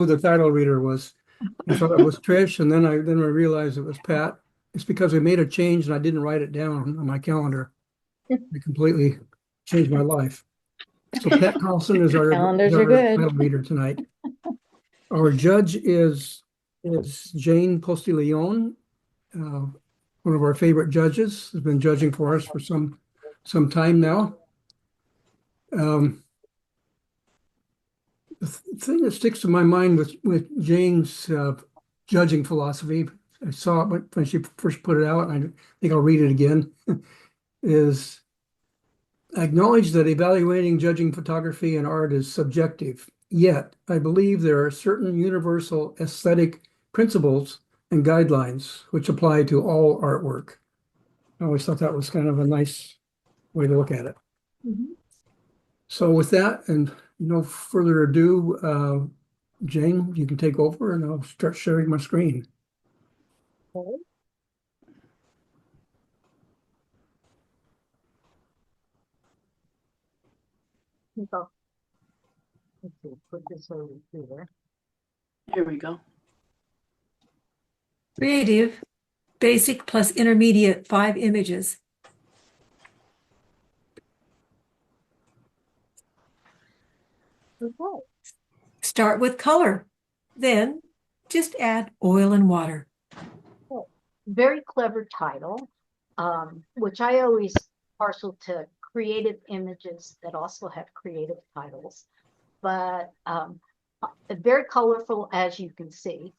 who the title reader was. I thought it was Trish, and then I realized it was Pat. It's because we made a change and I didn't write it down on my calendar. It completely changed my life. So Pat Carlson is Calendars are our good. title reader tonight. Our judge is Jane Postiglione, one of our favorite judges, has been judging for us for some time now. The thing that sticks to my mind with Jane's judging philosophy, I saw it when she first put it out, and I think I'll read it again, is acknowledge that evaluating judging photography and art is subjective. Yet, I believe there are certain universal aesthetic principles and guidelines which apply to all artwork. I always thought that was kind of a nice way to look at it. Mhm. So with that, and no further ado, Jane, you can take over and I'll start sharing my screen. Okay. So, let's see, put this over here. Here we go. Creative, basic plus intermediate, 5 images. Okay. Start with color. Then just add oil and water. Very clever title, which I always partial to creative images that also have creative titles, but very colorful, as you can see.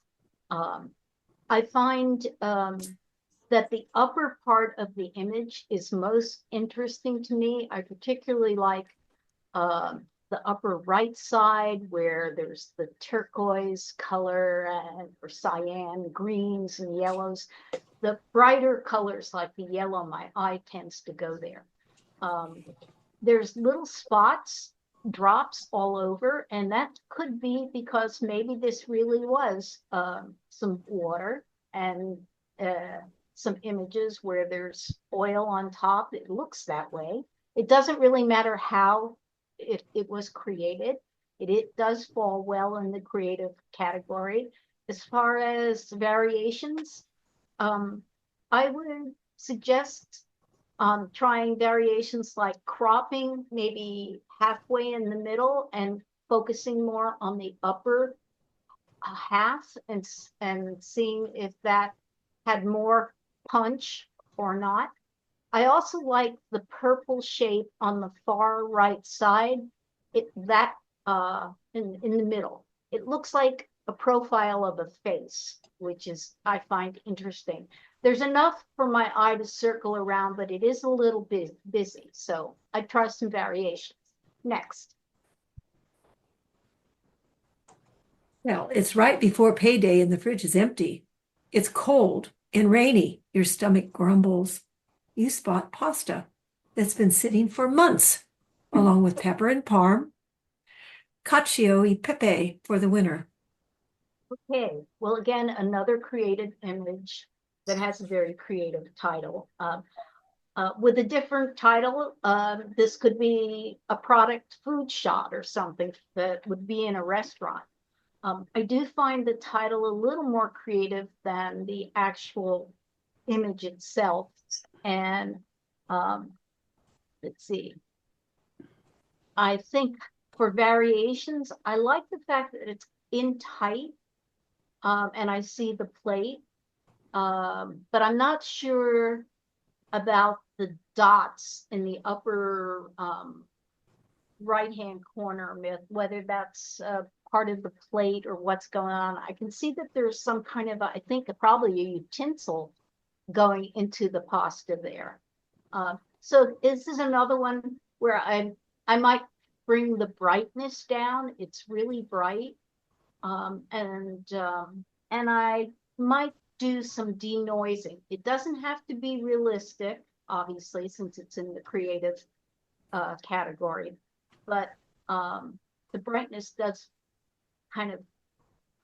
I find that the upper part of the image is most interesting to me. I particularly like the upper right side where there's the turquoise color or cyan, greens and yellows. The brighter colors like the yellow, my eye tends to go there. There's little spots, drops all over, and that could be because maybe this really was some water and some images where there's oil on top. It looks that way. It doesn't really matter how it was created. It does fall well in the creative category. As far as variations, I would suggest trying variations like cropping maybe halfway in the middle and focusing more on the upper half and seeing if that had more punch or not. I also like the purple shape on the far right side. That in the middle. It looks like a profile of a face, which is I find interesting. There's enough for my eye to circle around, but it is a little bit busy. So I try some variations. Next. Well, it's right before payday and the fridge is empty. It's cold and rainy. Your stomach grumbles. You spot pasta that's been sitting for months, along with pepper and parm, cacio e pepe for the winter. Okay, well, again, another creative image that has a very creative title. With a different title, this could be a product food shot or something that would be in a restaurant. I do find the title a little more creative than the actual image itself. And let's see. I think for variations, I like the fact that it's in tight and I see the plate, but I'm not sure about the dots in the upper right-hand corner, whether that's part of the plate or what's going on. I can see that there's some kind of, I think probably a utensil going into the pasta there. So this is another one where I might bring the brightness down. It's really bright. And I might do some denoising. It doesn't have to be realistic, obviously, since it's in the creative category, but the brightness does kind of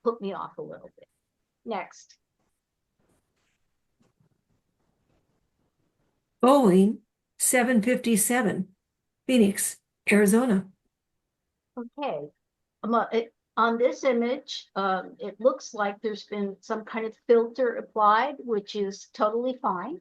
put me off a little bit. Next. Boeing 757, Phoenix, Arizona. Okay. on this image, it looks like there's been some kind of filter applied, which is totally fine.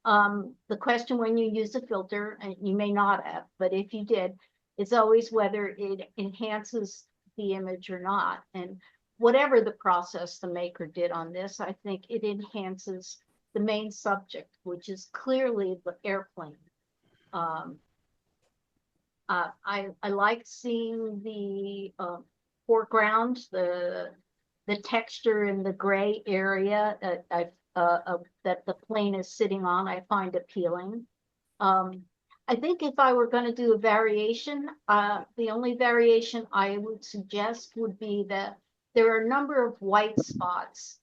The question when you use a filter, and you may not have, but if you did, it's always whether it enhances the image or not. And whatever the process the maker did on this, I think it enhances the main subject, which is clearly the airplane. I like seeing the foreground, the texture in the gray area that the plane is sitting on, I find appealing. I think if I were going to do a variation, the only variation I would suggest would be that there are a number of white spots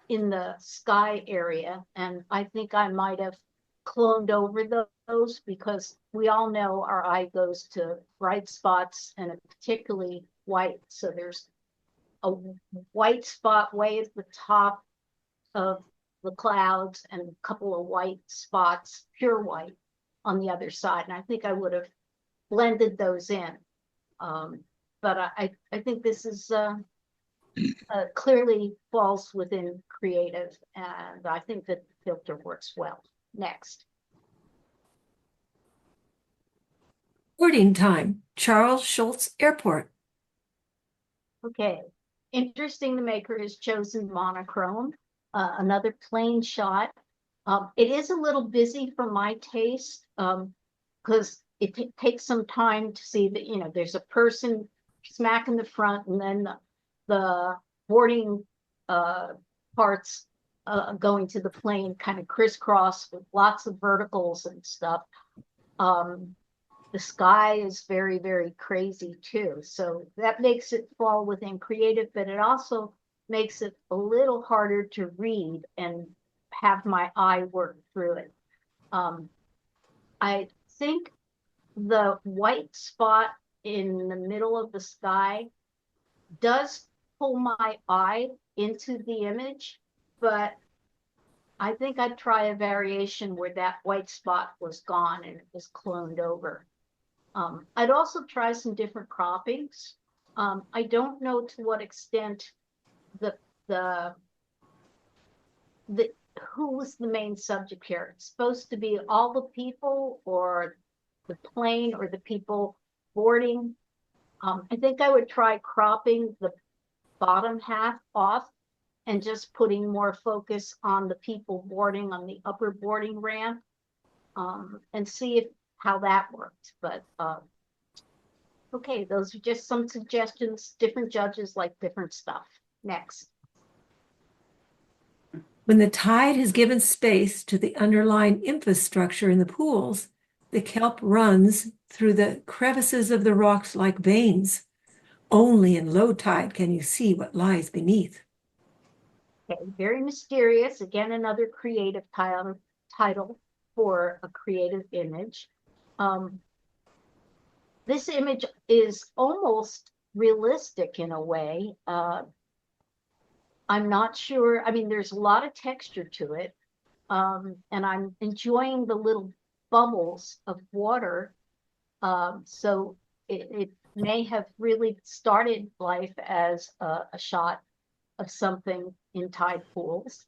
in the sky area, and I think I might have cloned over those because we all know our eye goes to bright spots and particularly white. So there's a white spot way at the top of the clouds and a couple of white spots, pure white, on the other side. And I think I would have blended those in. But I think this is clearly falls within creative, and I think that the filter works well. Next. Boarding time, Charles Schultz Airport. Okay, interesting. The maker has chosen monochrome, another plain shot. It is a little busy for my taste because it takes some time to see that, you know, there's a person smack in the front, and then the boarding parts going to the plane kind of crisscross with lots of verticals and stuff. The sky is very, very crazy too. So that makes it fall within creative, but it also makes it a little harder to read and have my eye work through it. I think the white spot in the middle of the sky does pull my eye into the image, but I think I'd try a variation where that white spot was gone and it was cloned over. I'd also try some different croppings. I don't know to what extent who was the main subject here. It's supposed to be all the people or the plane or the people boarding. I think I would try cropping the bottom half off and just putting more focus on the people boarding on the upper boarding ramp, and see how that worked. But okay, those are just some suggestions. Different judges like different stuff. Next. When the tide has given space to the underlying infrastructure in the pools, the kelp runs through the crevices of the rocks like veins. Only in low tide can you see what lies beneath. Okay, very mysterious. Again, another creative title for a creative image. This image is almost realistic in a way. I'm not sure. I mean, there's a lot of texture to it. And I'm enjoying the little bubbles of water. So it may have really started life as a shot of something in tide pools.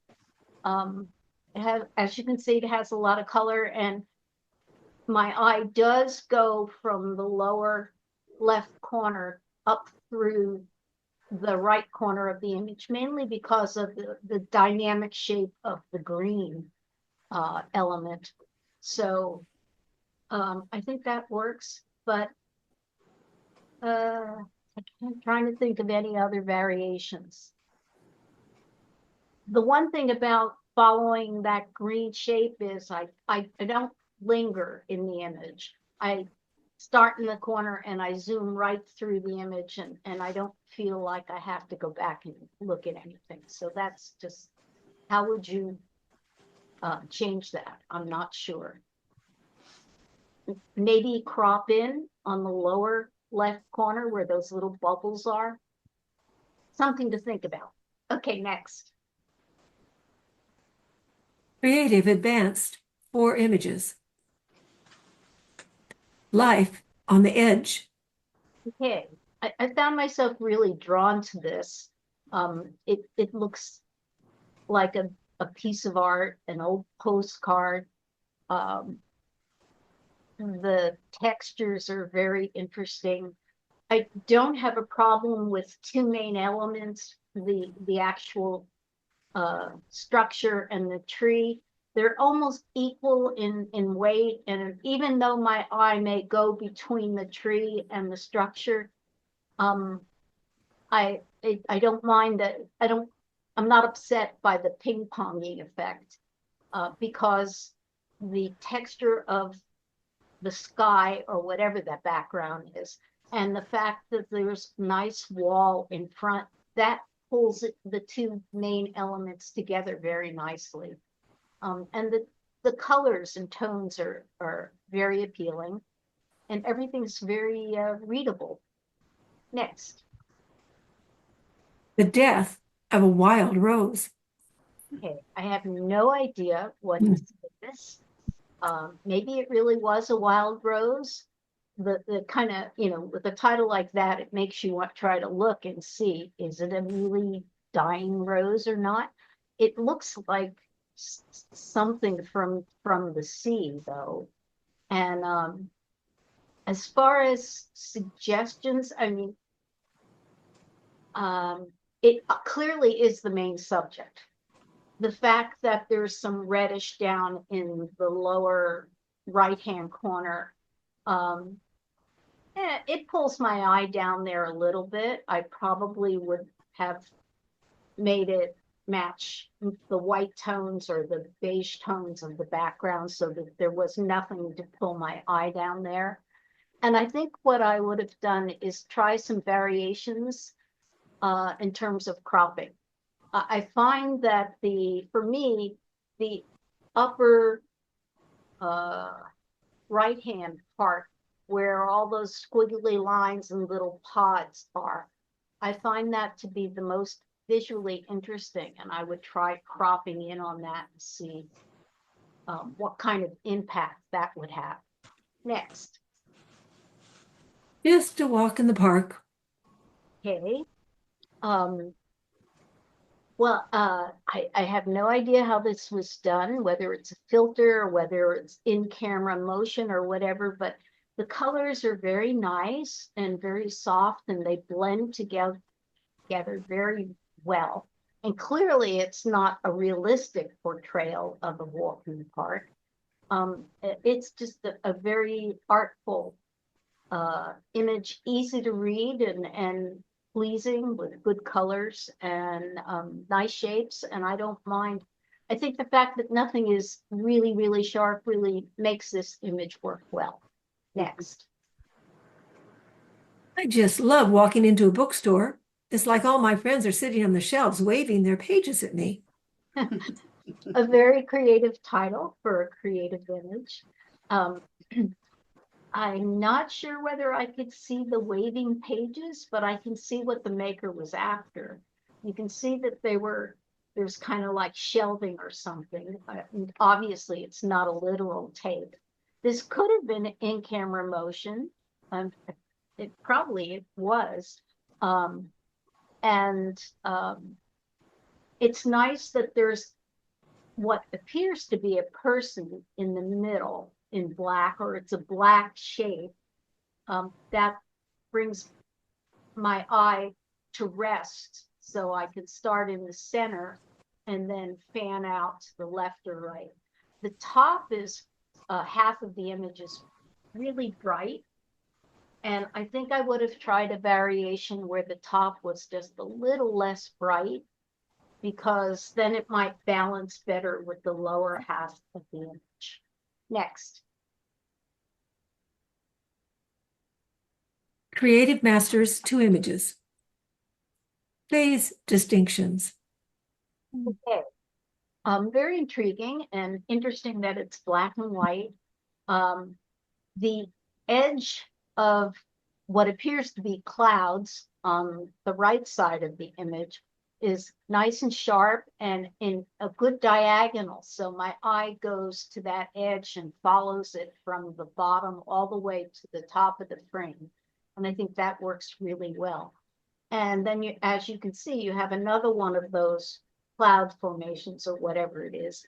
As you can see, it has a lot of color, and my eye does go from the lower left corner up through the right corner of the image, mainly because of the dynamic shape of the green element. So I think that works, but I'm trying to think of any other variations. The one thing about following that green shape is I don't linger in the image. I start in the corner and I zoom right through the image, and I don't feel like I have to go back and look at anything. So that's just, how would you change that? I'm not sure. Maybe crop in on the lower left corner where those little bubbles are. Something to think about. Okay, next. Creative advanced, 4 images. Life on the edge. Okay, I found myself really drawn to this. It looks like a piece of art, an old postcard. Um, the textures are very interesting. I don't have a problem with two main elements, the actual structure and the tree. They're almost equal in weight, and even though my eye may go between the tree and the structure, um, I don't mind that. I'm not upset by the ping ponging effect, because the texture of the sky or whatever that background is, and the fact that there's nice wall in front, that pulls the two main elements together very nicely. And the colors and tones are very appealing, and everything's very readable. Next. The death of a wild rose. Okay, I have no idea what to say this. Maybe it really was a wild rose. The kind of, with a title like that, it makes you want try to look and see, is it a really dying rose or not? It looks like something from the sea, though. And as far as suggestions, I mean, it clearly is the main subject. The fact that there's some reddish down in the lower right-hand corner, it pulls my eye down there a little bit. I probably would have made it match the white tones or the beige tones of the background so that there was nothing to pull my eye down there. And I think what I would have done is try some variations in terms of cropping. I find that for me, the upper right-hand part where all those squiggly lines and little pods are, I find that to be the most visually interesting, and I would try cropping in on that and see what kind of impact that would have. Next. Just a walk in the park. Okay. Well, I have no idea how this was done, whether it's a filter or whether it's in-camera motion or whatever, but the colors are very nice and very soft, and they blend together very well. And clearly it's not a realistic portrayal of a walk in the park. It's just a very artful image, easy to read and pleasing with good colors and nice shapes. And I don't mind. I think the fact that nothing is really, really sharp really makes this image work well. Next. I just love walking into a bookstore. It's like all my friends are sitting on the shelves waving their pages at me. A very creative title for a creative image. I'm not sure whether I could see the waving pages, but I can see what the maker was after. You can see that there's kind of like shelving or something. Obviously, it's not a literal tape. This could have been in-camera motion. It probably was. It's nice that there's what appears to be a person in the middle in black, or it's a black shape. That brings my eye to rest, so I could start in the center and then fan out to the left or right. The top is half of the image is really bright, and I think I would have tried a variation where the top was just a little less bright, because then it might balance better with the lower half of the image. Next. Creative Masters 2 images. Phase distinctions. Okay. Very intriguing and interesting that it's black and white. The edge of what appears to be clouds on the right side of the image is nice and sharp and in a good diagonal. So my eye goes to that edge and follows it from the bottom all the way to the top of the frame. And I think that works really well. And then you, as you can see, you have another one of those cloud formations or whatever it is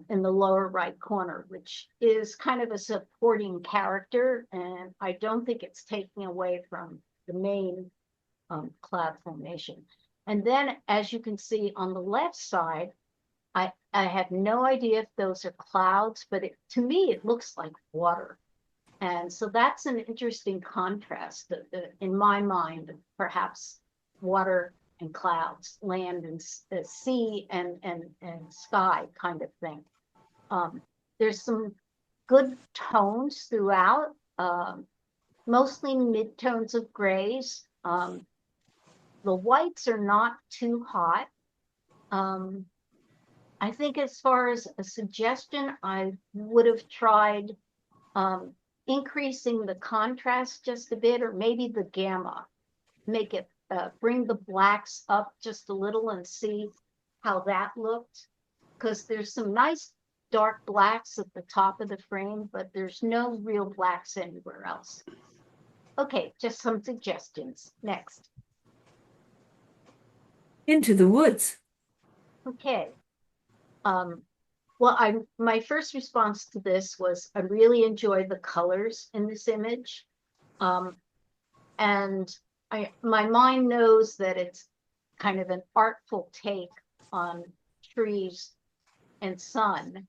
in the lower right corner, which is kind of a supporting character. And I don't think it's taking away from the main cloud formation. And then as you can see on the left side, I have no idea if those are clouds, but to me, it looks like water. And so that's an interesting contrast in my mind, perhaps water and clouds, land and sea and sky kind of thing. There's some good tones throughout, mostly mid-tones of grays. The whites are not too hot. I think as far as a suggestion, I would have tried increasing the contrast just a bit, or maybe the gamma, make it bring the blacks up just a little and see how that looked. Because there's some nice dark blacks at the top of the frame, but there's no real blacks anywhere else. Okay, just some suggestions. Next. Into the woods. Okay. Well, my first response to this was I really enjoyed the colors in this image. And my mind knows that it's kind of an artful take on trees and sun,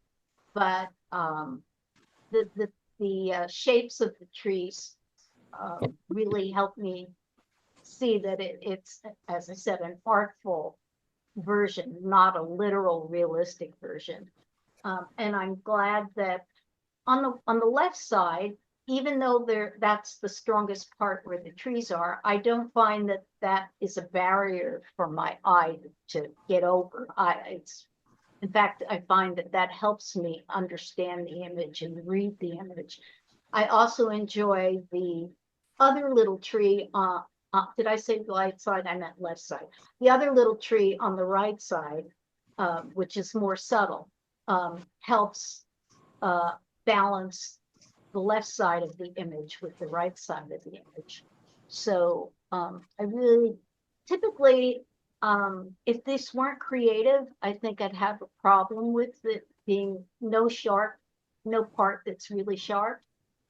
but the shapes of the trees really helped me see that it's, as I said, an artful version, not a literal realistic version. And I'm glad that on the left side, even though that's the strongest part where the trees are, I don't find that is a barrier for my eye to get over. In fact, I find that helps me understand the image and read the image. I also enjoy the other little tree. Did I say right side? I meant left side. The other little tree on the right side, which is more subtle, helps balance the left side of the image with the right side of the image. So I really, typically, if this weren't creative, I think I'd have a problem with it being no part that's really sharp.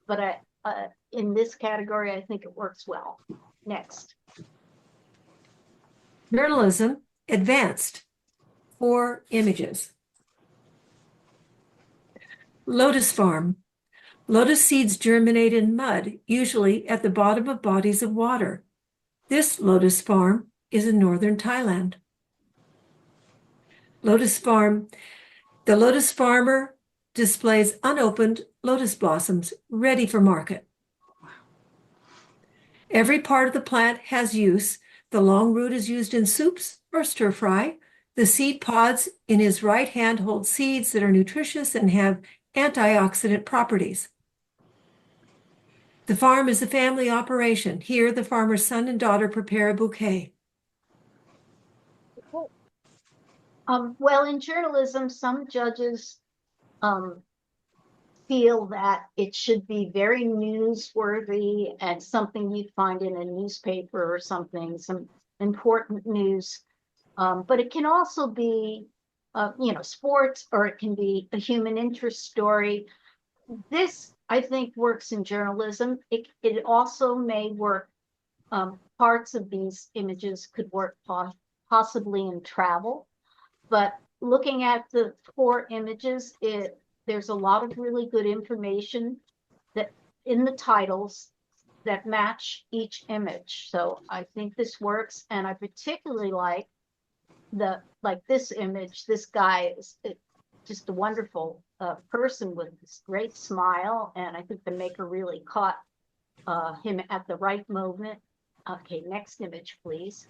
But in this category, I think it works well. Next. Journalism, advanced. 4 images. Lotus farm. Lotus seeds germinate in mud, usually at the bottom of bodies of water. This lotus farm is in northern Thailand. Lotus farm. The lotus farmer displays unopened lotus blossoms ready for market. Every part of the plant has use. The long root is used in soups or stir fry. The seed pods in his right hand hold seeds that are nutritious and have antioxidant properties. The farm is a family operation. Here, the farmer's son and daughter prepare a bouquet. Well, in journalism, some judges feel that it should be very newsworthy and something you'd find in a newspaper or something, some important news. But it can also be, sports, or it can be a human interest story. This, I think, works in journalism. It also may work, parts of these images could work possibly in travel. But looking at the 4 images, there's a lot of really good information that in the titles that match each image. So I think this works, and I particularly like this image. This guy is just a wonderful person with this great smile, and I think the maker really caught him at the right moment. Okay, next image, please.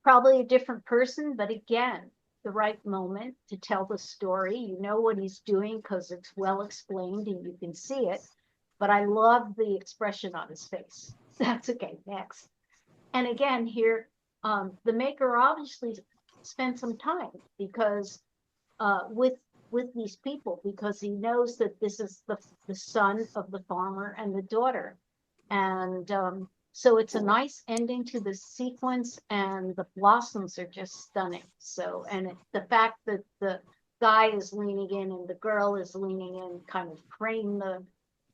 Probably a different person, but again, the right moment to tell the story. You know what he's doing because it's well explained and you can see it. But I love the expression on his face. That's okay. Next. And again, here, the maker obviously spent some time, because with with these people because he knows that this is the son of the farmer and the daughter. And so it's a nice ending to the sequence, and the blossoms are just stunning. So, and the fact that the guy is leaning in and the girl is leaning in kind of frame the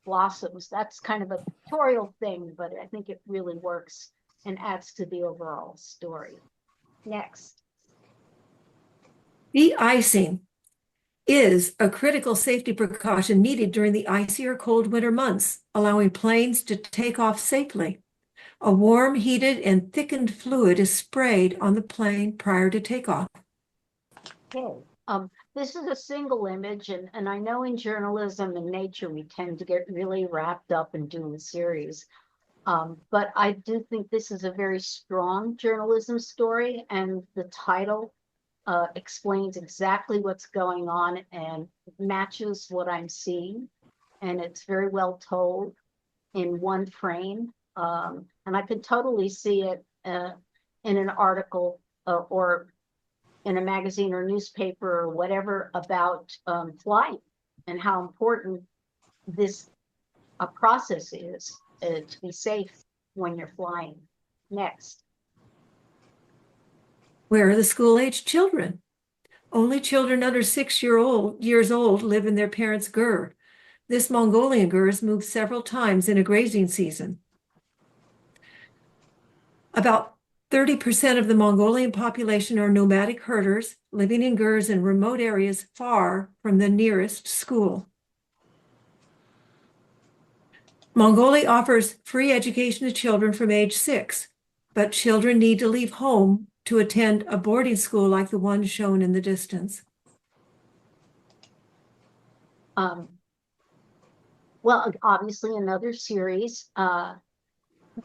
blossoms. That's kind of a pictorial thing, but I think it really works and adds to the overall story. Next. De-icing is a critical safety precaution needed during the icy or cold winter months, allowing planes to take off safely. A warm, heated, and thickened fluid is sprayed on the plane prior to takeoff. Okay. This is a single image, and I know in journalism and nature we tend to get really wrapped up in doing series. But I do think this is a very strong journalism story, and the title explains exactly what's going on and matches what I'm seeing. And it's very well told in one frame. And I could totally see it in an article or in a magazine or newspaper or whatever about flying and how important this process is to be safe when you're flying. Next. Where are the school-aged children? Only children under 6 years old live in their parents' gur. This Mongolian gur is moved several times in a grazing season. About 30% of the Mongolian population are nomadic herders living in gurs in remote areas far from the nearest school. Mongolia offers free education to children from age 6, but children need to leave home to attend a boarding school like the one shown in the distance. Well, obviously another series.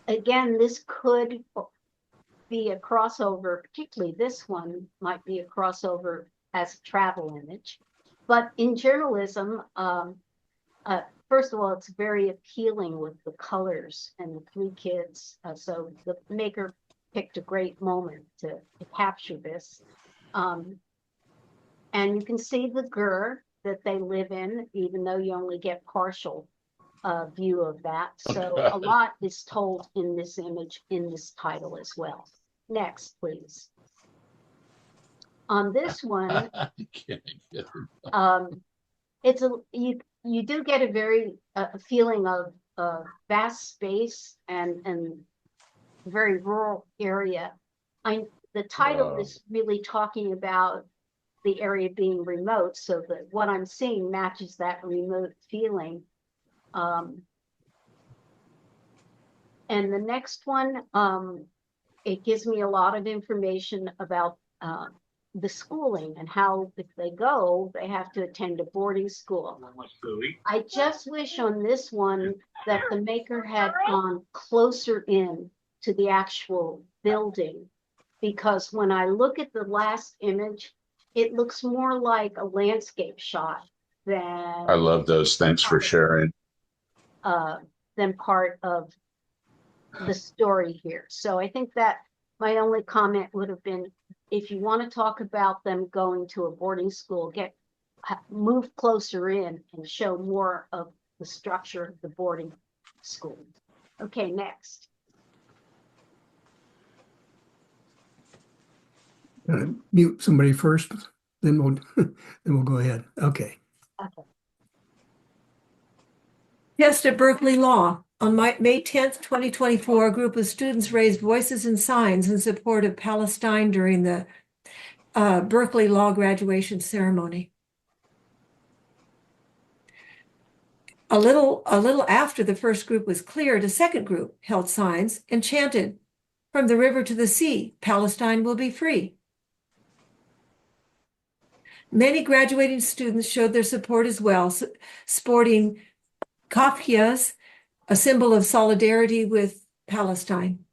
Again, this could be a crossover, particularly this one might be a crossover as a travel image. But in journalism, first of all, it's very appealing with the colors and the 3 kids. So the maker picked a great moment to capture this. And you can see the gur that they live in, even though you only get partial view of that. So a lot is told in this image, in this title as well. Next, please. On this one, it's you do get a very feeling of vast space and very rural area. The title is really talking about the area being remote, so that what I'm seeing matches that remote feeling. And the next one, it gives me a lot of information about the schooling and how, if they go, they have to attend a boarding school. I just wish on this one that the maker had gone closer in to the actual building, because when I look at the last image, it looks more like a landscape shot than I love those. Thanks for sharing. than part of the story here. So I think that my only comment would have been, if you want to talk about them going to a boarding school, move closer in and show more of the structure of the boarding school. Okay, next. Mute somebody first, then we'll go ahead. Okay. Okay. Test at Berkeley Law. On May 10th, 2024, a group of students raised voices and signs in support of Palestine during the Berkeley Law graduation ceremony. A little after the first group was cleared, a second group held signs and chanted, "From the river to the sea, Palestine will be free." Many graduating students showed their support as well, sporting kafkias, a symbol of solidarity with Palestine.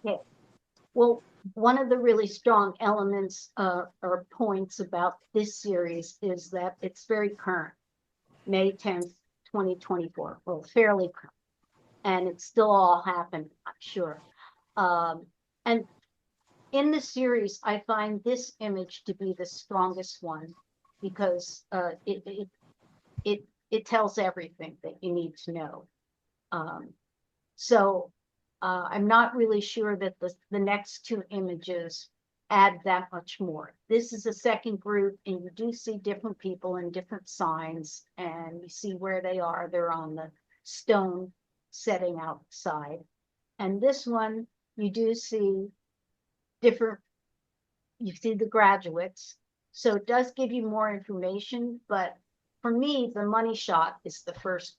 Okay. Well, one of the really strong elements or points about this series is that it's very current, May 10th, 2024, well, fairly current. And it still all happened, I'm sure. And in the series, I find this image to be the strongest one because it tells everything that you need to know. So I'm not really sure that the next two images add that much more. This is a second group, and you do see different people in different signs, and you see where they are. They're on the stone setting outside. And this one, you do see different, you see the graduates. So it does give you more information, but for me, the money shot is the first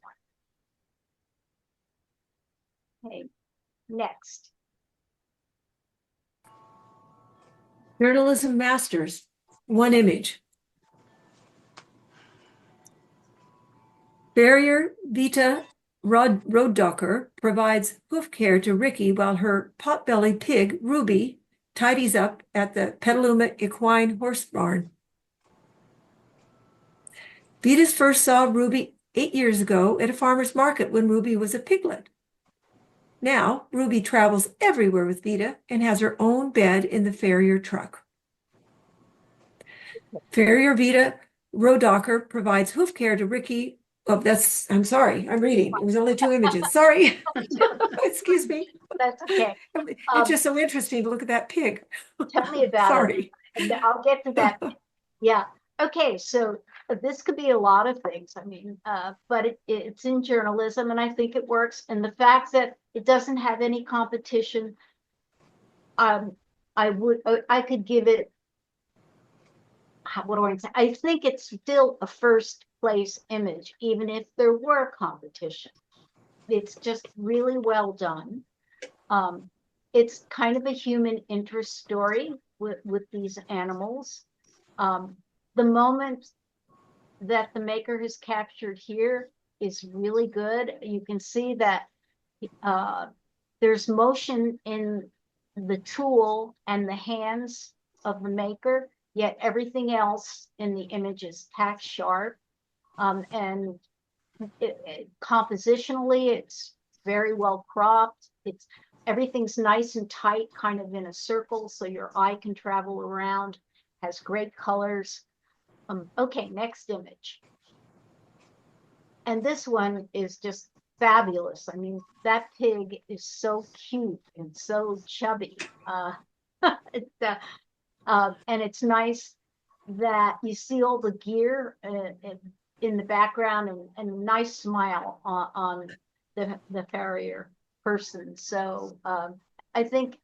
one. Okay, next. Journalism Masters, one image. Barrier Vita Road Docker provides hoof care to Ricky while her potbelly pig, Ruby, tidies up at the Petaluma Equine Horse Barn. Vita's first saw Ruby 8 years ago at a farmer's market when Ruby was a piglet. Now, Ruby travels everywhere with Vita and has her own bed in the Farrier truck. Farrier Vita Road Docker provides hoof care to Ricky. Oh, I'm sorry, I'm reading. It was only 2 images. Sorry. Excuse me. That's okay. It's just so interesting to look at that pig. Tell me about Sorry. it. I'll get to that. Yeah. Okay. So this could be a lot of things. I mean, but it's in journalism, and I think it works. And the fact that it doesn't have any competition, I could give it. What do I say? I think it's still a first place image, even if there were competition. It's just really well done. It's kind of a human interest story with these animals. The moment that the maker has captured here is really good. You can see that there's motion in the tool and the hands of the maker, yet everything else in the image is tack sharp. And compositionally, it's very well cropped. Everything's nice and tight, kind of in a circle, so your eye can travel around. Has great colors. Okay, next image. And this one is just fabulous. I mean, that pig is so cute and so chubby. And it's nice that you see all the gear in the background and a nice smile on the farrier person. So I think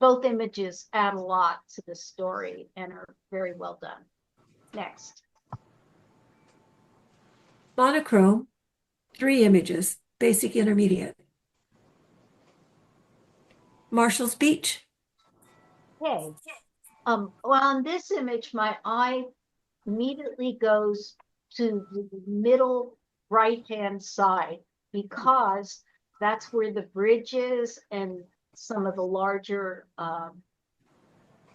both images add a lot to the story and are very well done. Next. Monochrome, 3 images, basic, intermediate. Marshall's Beach. Okay. Well, on this image, my eye immediately goes to the middle right-hand side because that's where the bridge is and some of the larger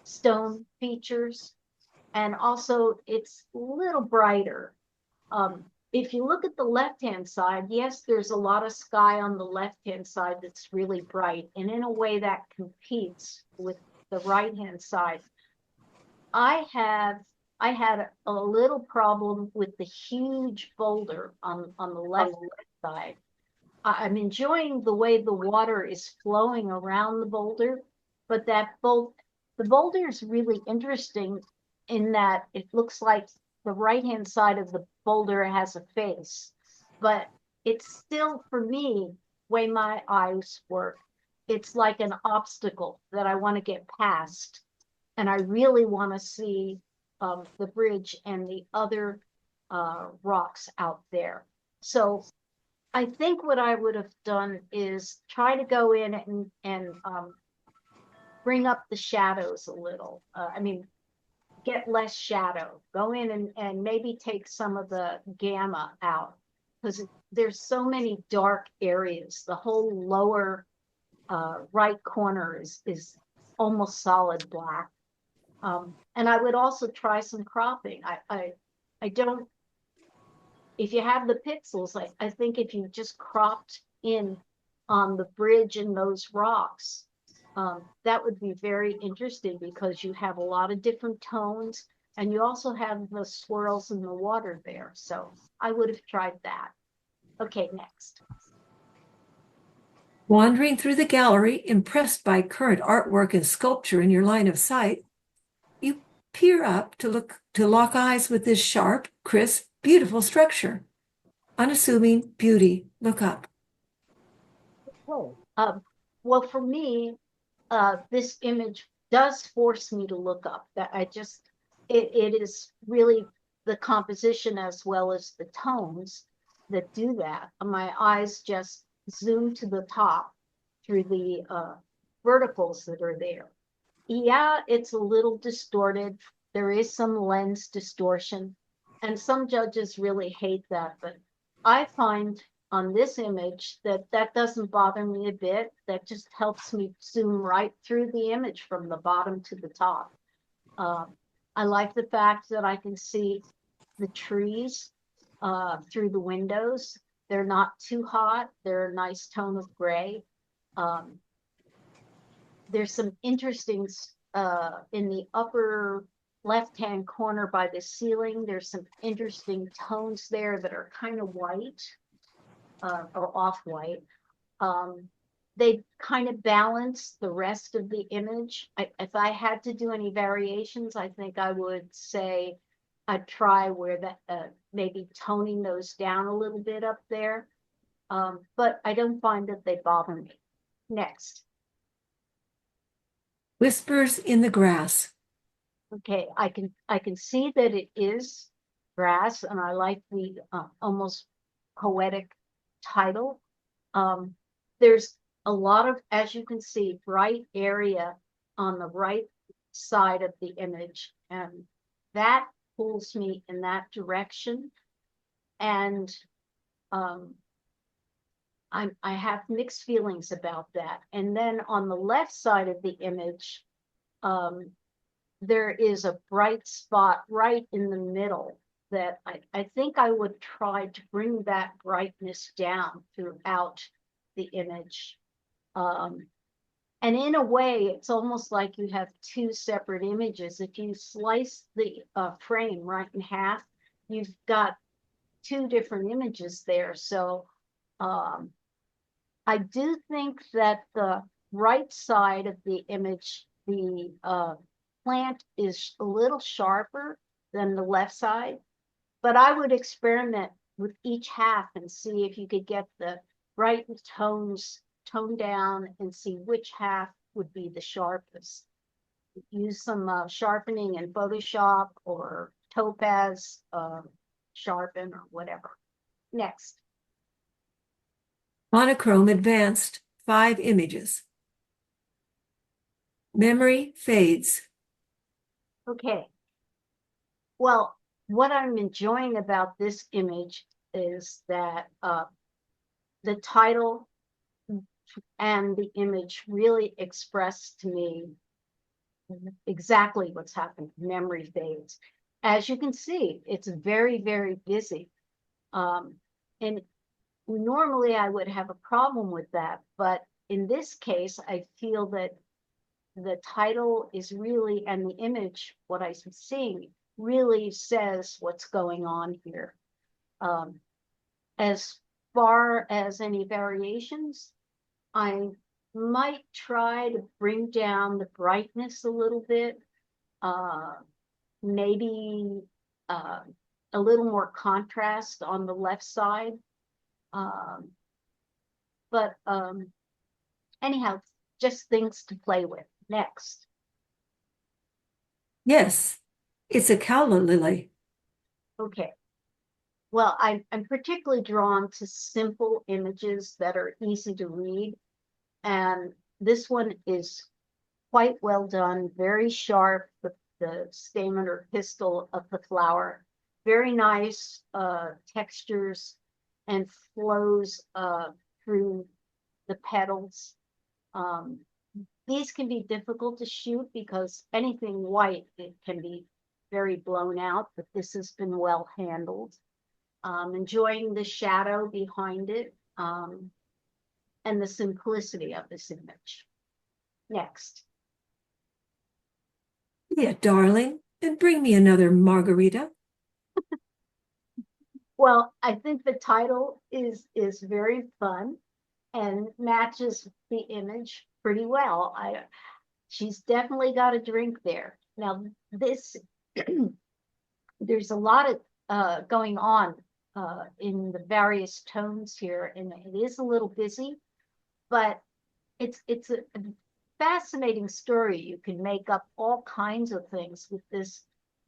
stone features. And also it's a little brighter. If you look at the left-hand side, yes, there's a lot of sky on the left-hand side that's really bright. And in a way that competes with the right-hand side. I had a little problem with the huge boulder on the left side. I'm enjoying the way the water is flowing around the boulder, but the boulder is really interesting in that it looks like the right-hand side of the boulder has a face, but it's still, for me, way my eyes work, it's like an obstacle that I want to get past. And I really want to see the bridge and the other rocks out there. So I think what I would have done is try to go in and bring up the shadows a little. I mean, get less shadow. Go in and maybe take some of the gamma out, because there's so many dark areas. The whole lower right corner is almost solid black. And I would also try some cropping. I don't, if you have the pixels, I think if you just cropped in on the bridge and those rocks, That would be very interesting because you have a lot of different tones and you also have the swirls in the water there. So I would have tried that. Okay, next. Wandering through the gallery, impressed by current artwork and sculpture in your line of sight, you peer up to lock eyes with this sharp, crisp, beautiful structure. Unassuming beauty, look up. Oh, well, for me, this image does force me to look up. That it is really the composition as well as the tones that do that. My eyes just zoom to the top through the verticals that are there. Yeah, it's a little distorted. There is some lens distortion, and some judges really hate that, but I find on this image that doesn't bother me a bit. That just helps me zoom right through the image from the bottom to the top. I like the fact that I can see the trees through the windows. They're not too hot. They're a nice tone of gray. There's some interesting in the upper left-hand corner by the ceiling. There's some interesting tones there that are kind of white or off-white. They kind of balance the rest of the image. If I had to do any variations, I think I would say I'd try where that maybe toning those down a little bit up there. But I don't find that they bother me. Next. Whispers in the grass. Okay, I can see that it is grass, and I like the almost poetic title. There's a lot of, as you can see, bright area on the right side of the image, and that pulls me in that direction. And I have mixed feelings about that. And then on the left side of the image, there is a bright spot right in the middle that I think I would try to bring that brightness down throughout the image. And in a way, it's almost like you have two separate images. If you slice the frame right in half, you've got two different images there. So I do think that the right side of the image, the plant is a little sharper than the left side, but I would experiment with each half and see if you could get the bright tones toned down and see which half would be the sharpest. Use some sharpening in Photoshop or Topaz sharpen or whatever. Next. Monochrome advanced 5 images. Memory fades. Okay. Well, what I'm enjoying about this image is that the title and the image really express to me exactly what's happened. Memory fades. As you can see, it's very, very busy. And normally I would have a problem with that, but in this case, I feel that the title is really, and the image, what I'm seeing, really says what's going on here. As far as any variations, I might try to bring down the brightness a little bit, maybe a little more contrast on the left side. But anyhow, just things to play with. Next. Yes, it's a calla lily. Okay. Well, I'm particularly drawn to simple images that are easy to read. And this one is quite well done, very sharp, the stamen or pistil of the flower. Very nice textures and flows through the petals. These can be difficult to shoot because anything white, it can be very blown out, but this has been well handled. Enjoying the shadow behind it and the simplicity of this image. Next. Yeah, darling, and bring me another margarita. Well, I think the title is very fun and matches the image pretty well. She's definitely got a drink there. Now this there's a lot of going on in the various tones here, and it is a little busy, but it's a fascinating story. You can make up all kinds of things with this.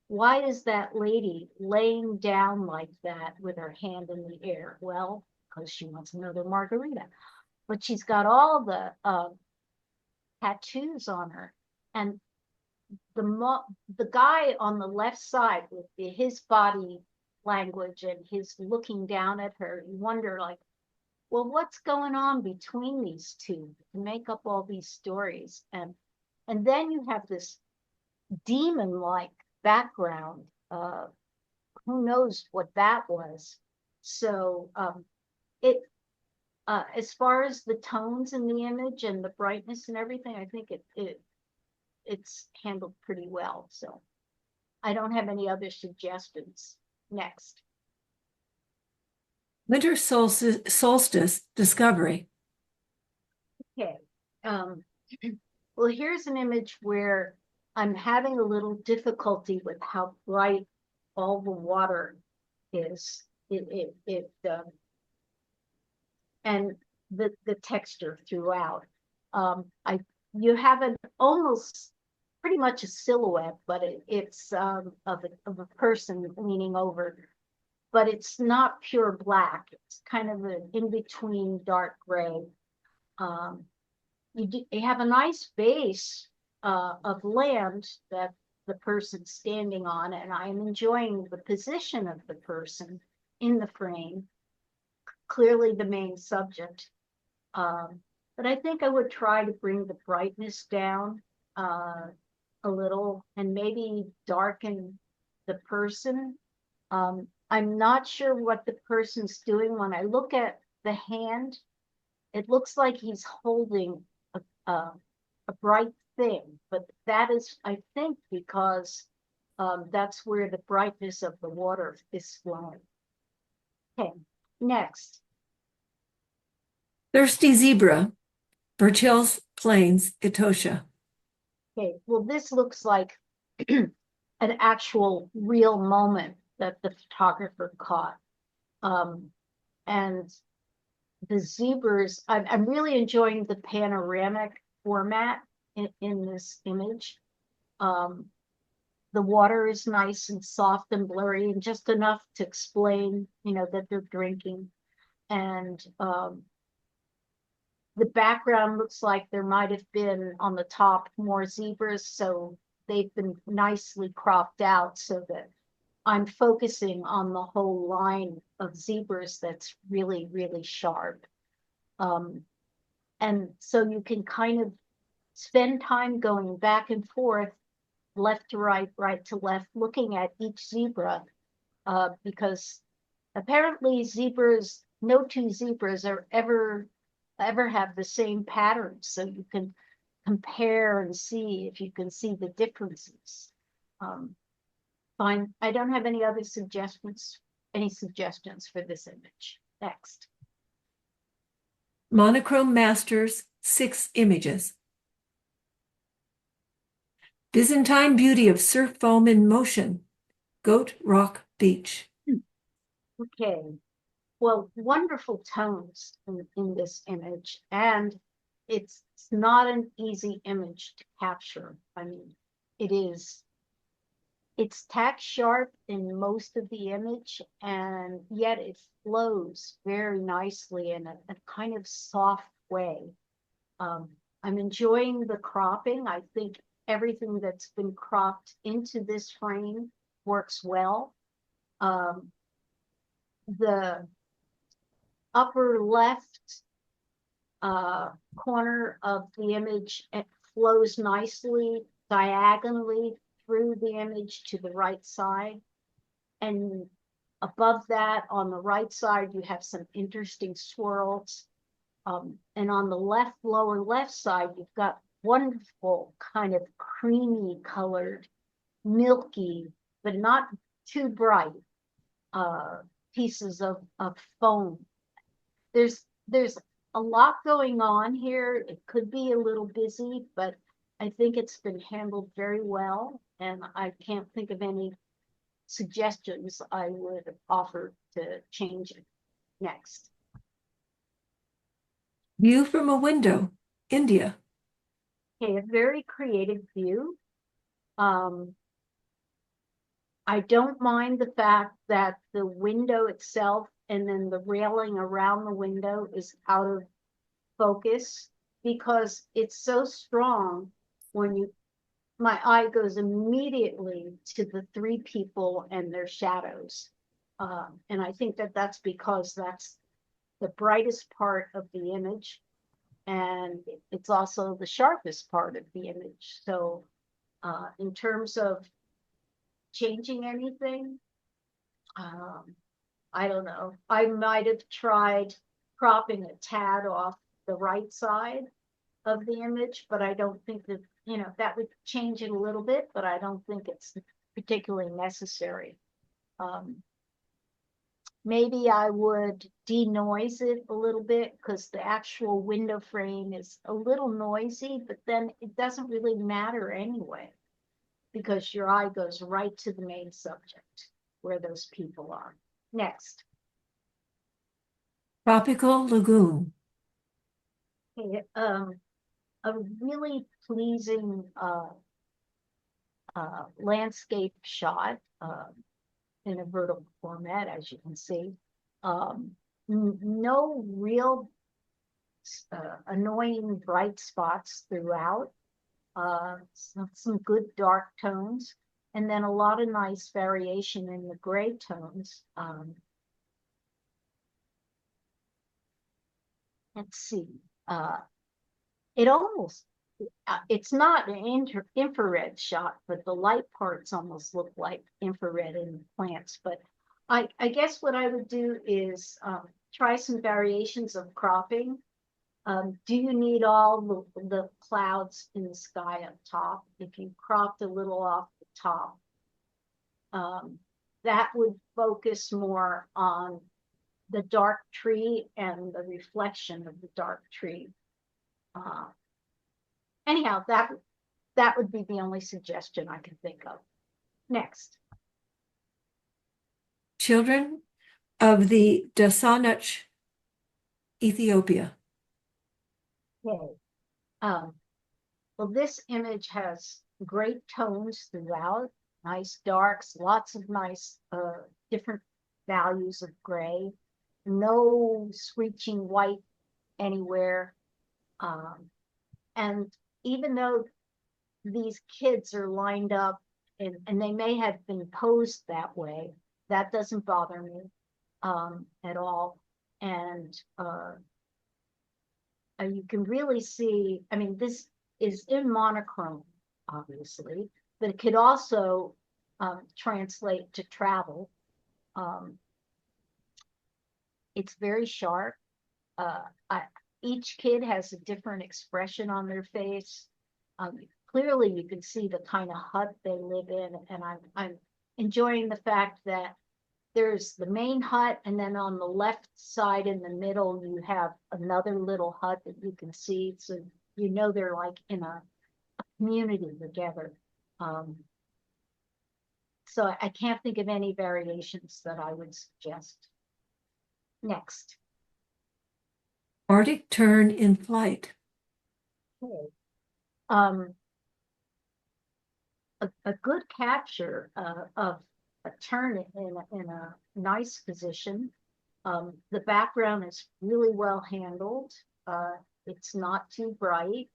Why is that lady laying down like that with her hand in the air? Well, because she wants another margarita. But she's got all the tattoos on her. And the guy on the left side with his body language and his looking down at her, you wonder, like, well, what's going on between these two to make up all these stories? And then you have this demon-like background. Who knows what that was? So as far as the tones in the image and the brightness and everything, I think it's handled pretty well. So I don't have any other suggestions. Next. Winter solstice discovery. Okay. Well, here's an image where I'm having a little difficulty with how bright all the water is. And the texture throughout. You have an almost pretty much a silhouette, but it's of a person leaning over, but it's not pure black. It's kind of an in-between dark gray. You have a nice base of land that the person's standing on, and I'm enjoying the position of the person in the frame. Clearly the main subject. But I think I would try to bring the brightness down a little and maybe darken the person. I'm not sure what the person's doing. When I look at the hand, it looks like he's holding a bright thing, but that is, I think, because that's where the brightness of the water is flowing. Okay, next. Thirsty zebra, Birch Hills Plains, Etosha. Okay, well, this looks like an actual real moment that the photographer caught. And the zebras, I'm really enjoying the panoramic format in this image. The water is nice and soft and blurry and just enough to explain, that they're drinking. And the background looks like there might have been on the top more zebras, so they've been nicely cropped out so that I'm focusing on the whole line of zebras that's really, really sharp. And so you can kind of spend time going back and forth, left to right, right to left, looking at each zebra, because apparently no two zebras are ever have the same patterns, so you can compare and see if you can see the differences. Fine, I don't have any other suggestions for this image. Next. Monochrome Masters, 6 images. Byzantine beauty of surf foam in motion, Goat Rock Beach. Okay. Well, wonderful tones in this image, and it's not an easy image to capture. I mean, it's tack sharp in most of the image, and yet it flows very nicely in a kind of soft way. I'm enjoying the cropping. I think everything that's been cropped into this frame works well. The upper left corner of the image, it flows nicely diagonally through the image to the right side. And above that, on the right side, you have some interesting swirls. And on the lower left side, you've got wonderful kind of creamy colored, milky, but not too bright, pieces of foam. There's a lot going on here. It could be a little busy, but I think it's been handled very well, and I can't think of any suggestions I would offer to change it. Next. View from a window, India. Okay, a very creative view. I don't mind the fact that the window itself and then the railing around the window is out of focus, because it's so strong when my eye goes immediately to the three people and their shadows. And I think that that's because that's the brightest part of the image, and it's also the sharpest part of the image. So in terms of changing anything, I don't know. I might have tried cropping a tad off the right side of the image, but I don't think that, that would change it a little bit, but I don't think it's particularly necessary. Maybe I would denoise it a little bit, because the actual window frame is a little noisy, but then it doesn't really matter anyway, because your eye goes right to the main subject where those people are. Next. Tropical lagoon. Okay, a really pleasing landscape shot in a vertical format, as you can see. No real annoying bright spots throughout. Some good dark tones, and then a lot of nice variation in the gray tones. Let's see. It almost, it's not an infrared shot, but the light parts almost look like infrared in the plants. But I guess what I would do is try some variations of cropping. Do you need all the clouds in the sky up top? If you cropped a little off the top, that would focus more on the dark tree and the reflection of the dark tree. Anyhow, that would be the only suggestion I can think of. Next. Children of the Dasanuch, Ethiopia. Okay. Well, this image has great tones throughout, nice darks, lots of nice different values of gray, no screeching white anywhere. And even though these kids are lined up and they may have been posed that way, that doesn't bother me at all. And you can really see, I mean, this is in monochrome, obviously, but it could also translate to travel. It's very sharp. Each kid has a different expression on their face. Clearly, you can see the kind of hut they live in, and I'm enjoying the fact that there's the main hut, and then on the left side in the middle, you have another little hut that you can see. So you know they're like in a community together. So I can't think of any variations that I would suggest. Next. Arctic tern in flight. Okay. A good capture of a tern in a nice position. The background is really well handled. It's not too bright.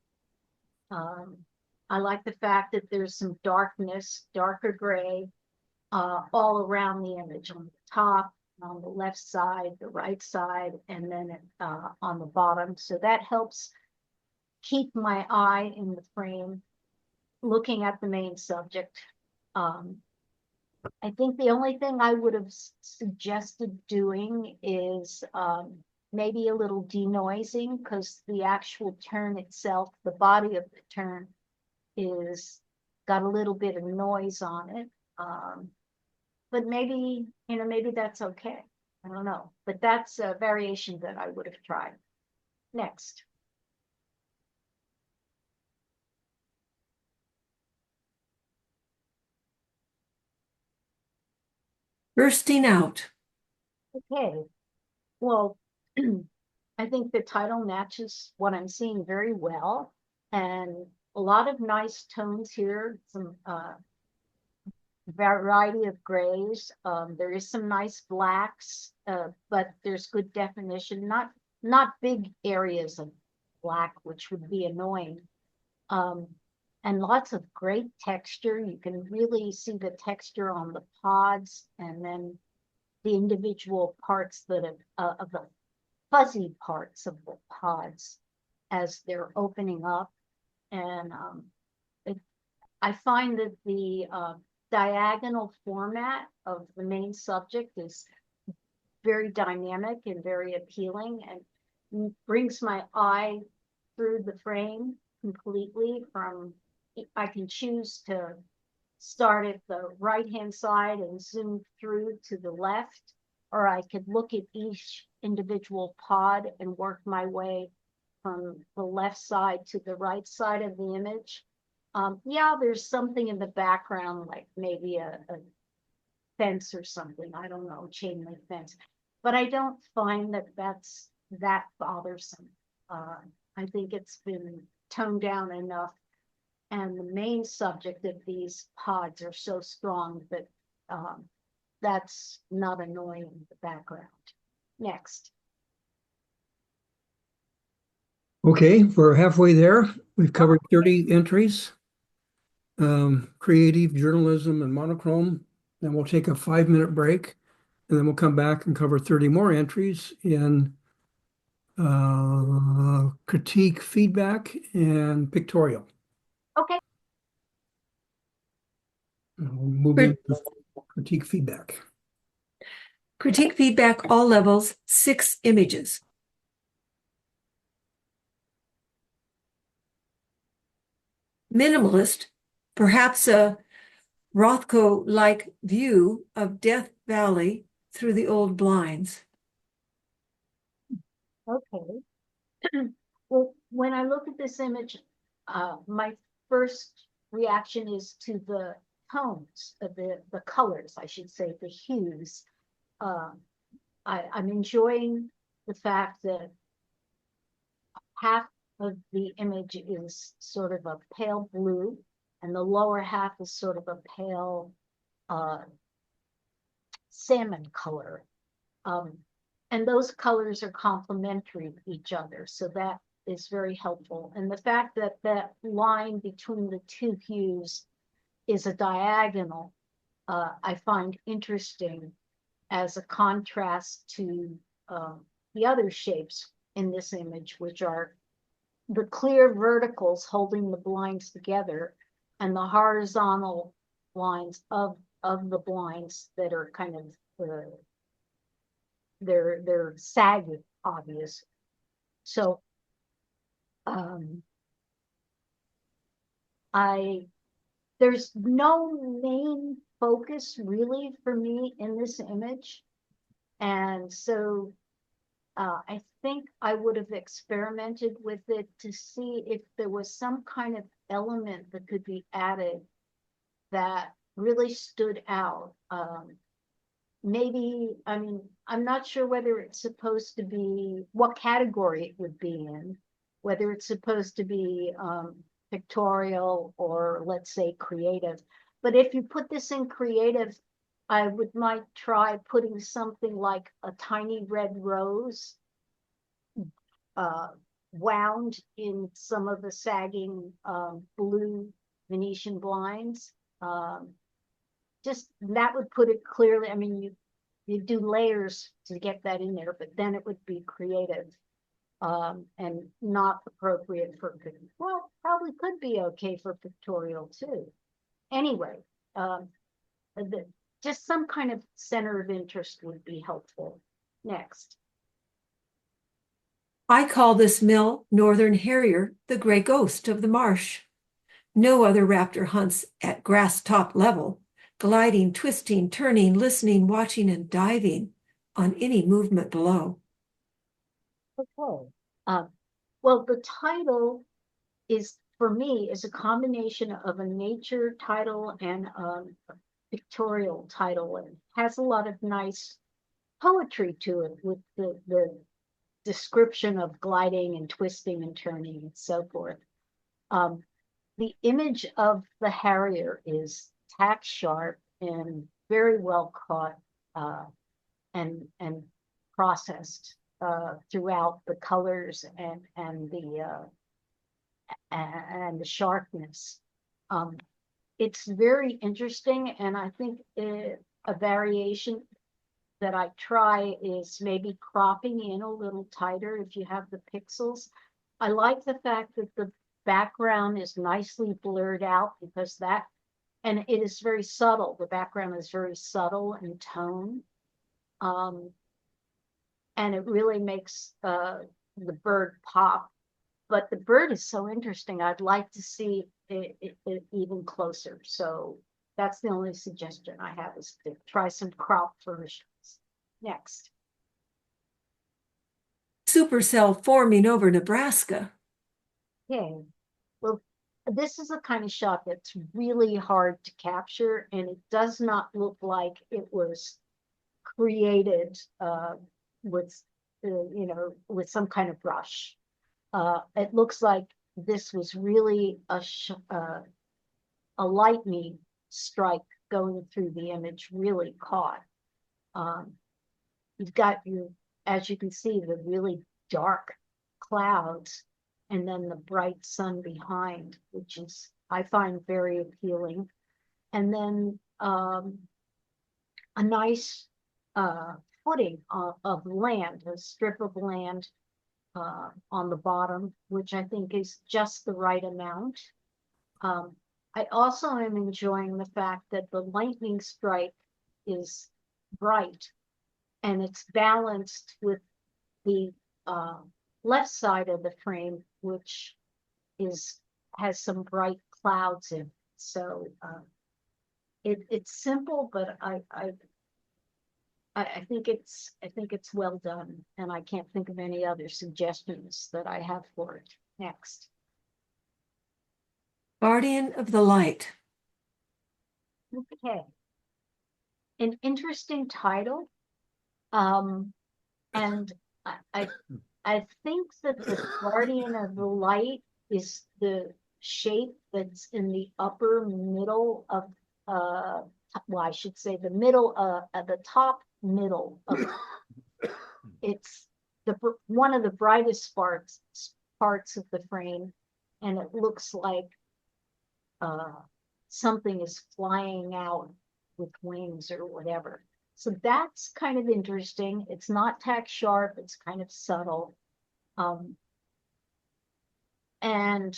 I like the fact that there's some darkness, darker gray, all around the image, on the top, on the left side, the right side, and then on the bottom. So that helps keep my eye in the frame, looking at the main subject. I think the only thing I would have suggested doing is maybe a little denoising, because the actual turn itself, the body of the turn is got a little bit of noise on it. But maybe, maybe that's okay. I don't know, but that's a variation that I would have tried. Next. Bursting out. Okay, well, I think the title matches what I'm seeing very well, and a lot of nice tones here, some variety of grays. There is some nice blacks, but there's good definition, not big areas of black, which would be annoying. And lots of great texture. You can really see the texture on the pods, and then the individual parts that of the fuzzy parts of the pods as they're opening up. And I find that the diagonal format of the main subject is very dynamic and very appealing, and brings my eye through the frame completely. I can choose to start at the right-hand side and zoom through to the left, or I could look at each individual pod and work my way from the left side to the right side of the image. Yeah, there's something in the background, like maybe a fence or something, I don't know, chain link fence, but I don't find that that's that bothersome. I think it's been toned down enough, and the main subject of these pods are so strong that that's not annoying in the background. Next. Okay, we're halfway there. We've covered 30 entries. Creative journalism and monochrome. Then we'll take a 5-minute break, and then we'll come back and cover 30 more entries in critique, feedback, and pictorial. Okay. And we'll move into critique, feedback. Critique, feedback, all levels, 6 images. Minimalist, perhaps a Rothko-like view of Death Valley through the old blinds. Okay. Well, when I look at this image, my first reaction is to the tones, the colors, I should say, the hues. I'm enjoying the fact that half of the image is sort of a pale blue, and the lower half is sort of a pale salmon color. And those colors are complementary to each other, so that is very helpful. And the fact that that line between the two hues is a diagonal, I find interesting as a contrast to the other shapes in this image, which are the clear verticals holding the blinds together, and the horizontal lines of the blinds that are kind of they're sagging, obvious. So there's no main focus really for me in this image, and so I think I would have experimented with it to see if there was some kind of element that could be added that really stood out. Maybe, I mean, I'm not sure whether it's supposed to be, what category it would be in, whether it's supposed to be pictorial or, let's say, creative. But if you put this in creative, I might try putting something like a tiny red rose wound in some of the sagging blue Venetian blinds. Just that would put it clearly. I mean, you do layers to get that in there, but then it would be creative and not appropriate for, well, probably could be okay for pictorial too. Anyway, just some kind of center of interest would be helpful. Next. I call this mill Northern Harrier the gray ghost of the marsh. No other raptor hunts at grass top level, gliding, twisting, turning, listening, watching, and diving on any movement below. Okay. Well, the title is, for me, is a combination of a nature title and a pictorial title, and has a lot of nice poetry to it with the description of gliding and twisting and turning and so forth. The image of the harrier is tack sharp and very well caught and processed throughout the colors and the sharpness. It's very interesting, and I think a variation that I try is maybe cropping in a little tighter if you have the pixels. I like the fact that the background is nicely blurred out, because that, and it is very subtle. The background is very subtle in tone. And it really makes the bird pop. But the bird is so interesting. I'd like to see it even closer. So that's the only suggestion I have, is to try some crop versions. Next. Supercell forming over Nebraska. Okay. Well, this is a kind of shot that's really hard to capture, and it does not look like it was created with, with some kind of brush. It looks like this was really a lightning strike going through the image, really caught. You've got as you can see, the really dark clouds and then the bright sun behind, which is, I find, very appealing. And then a nice footing of land, a strip of land on the bottom, which I think is just the right amount. I also am enjoying the fact that the lightning strike is bright, and it's balanced with the left side of the frame, which has some bright clouds in it. So it's simple, but I think it's well done, and I can't think of any other suggestions that I have for it. Next. Guardian of the Light. Okay. An interesting title. And I think that the Guardian of the Light is the shape that's in the upper middle of well, I should say the middle at the top middle of it's one of the brightest parts of the frame, and it looks like something is flying out with wings or whatever. So that's kind of interesting. It's not tack sharp, it's kind of subtle. And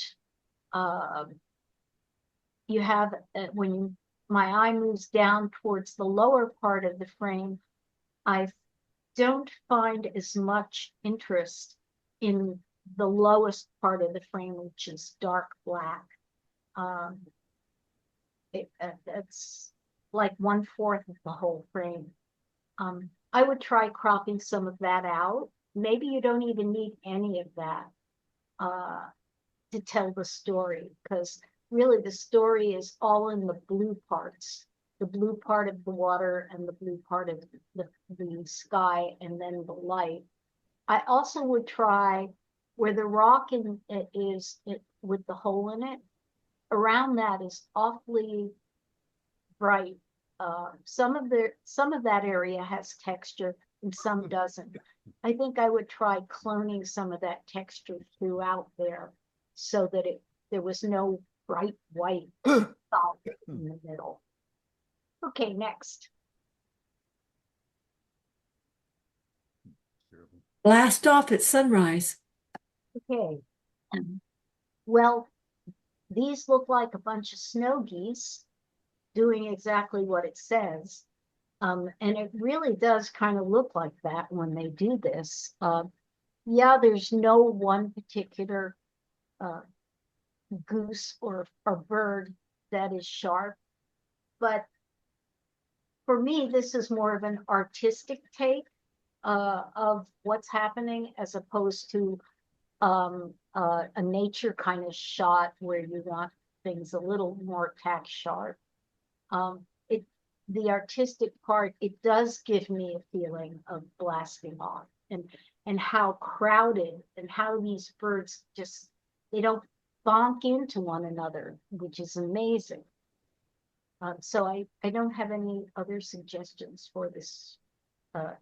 you have, when my eye moves down towards the lower part of the frame, I don't find as much interest in the lowest part of the frame, which is dark black. It's like 1/4 of the whole frame. I would try cropping some of that out. Maybe you don't even need any of that to tell the story, because really the story is all in the blue parts, the blue part of the water and the blue part of the sky, and then the light. I also would try where the rock is with the hole in it. Around that is awfully bright. Some of that area has texture and some doesn't. I think I would try cloning some of that texture throughout there, so that there was no bright white solid in the middle. Okay, next. Blast off at sunrise. Okay. Well, these look like a bunch of snow geese doing exactly what it says. And it really does kind of look like that when they do this. yeah, there's no one particular goose or bird that is sharp, but for me, this is more of an artistic take of what's happening as opposed to a nature kind of shot where you want things a little more tack sharp. It the artistic part, it does give me a feeling of blasting off and how crowded and how these birds just they don't bonk into one another, which is amazing. So I don't have any other suggestions for this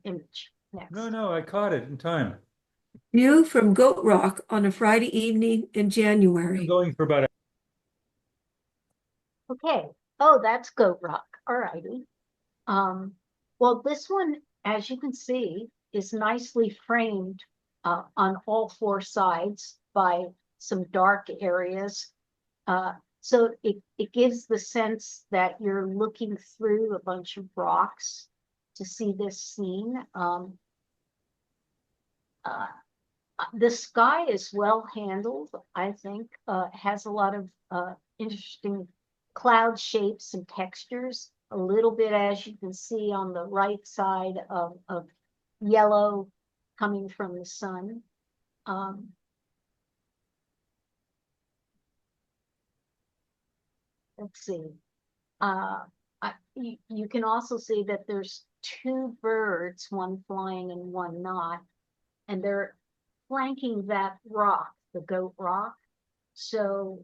image. Next. No, I caught it in time. View from Goat Rock on a Friday evening in I'm January. going for about Okay. Oh, that's Goat Rock. All righty. Well, this one, as you can see, is nicely framed on all four sides by some dark areas. So it gives the sense that you're looking through a bunch of rocks to see this scene. The sky is well handled, I think, has a lot of interesting cloud shapes and textures, a little bit as you can see on the right side of yellow coming from the sun. Let's see. You can also see that there's two birds, one flying and one not, and they're flanking that rock, the Goat Rock. So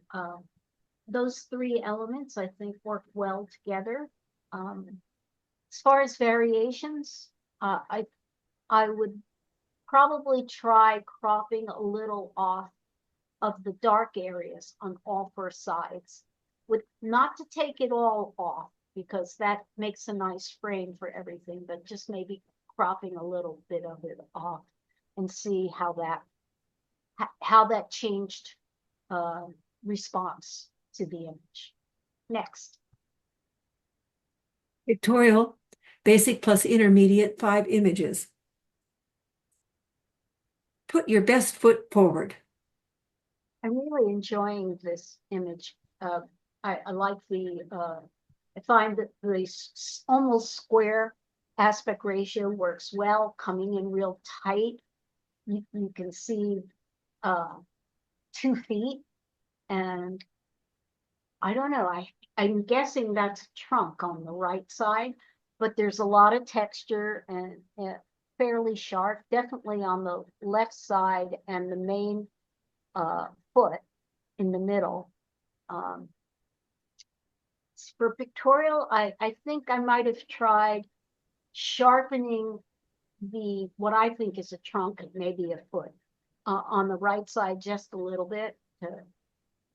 those three elements, I think, work well together. As far as variations, I would probably try cropping a little off of the dark areas on all four sides, with not to take it all off because that makes a nice frame for everything, but just maybe cropping a little bit of it off and see how that changed response to the image. Next. Pictorial, basic plus intermediate, 5 images. Put your best foot forward. I'm really enjoying this image. I like I find that the almost square aspect ratio works well, coming in real tight. You can see 2 feet, and I don't know, I'm guessing that's a trunk on the right side, but there's a lot of texture and fairly sharp, definitely on the left side and the main foot in the middle. For pictorial, I think I might have tried sharpening what I think is a trunk, maybe a foot, on the right side just a little bit,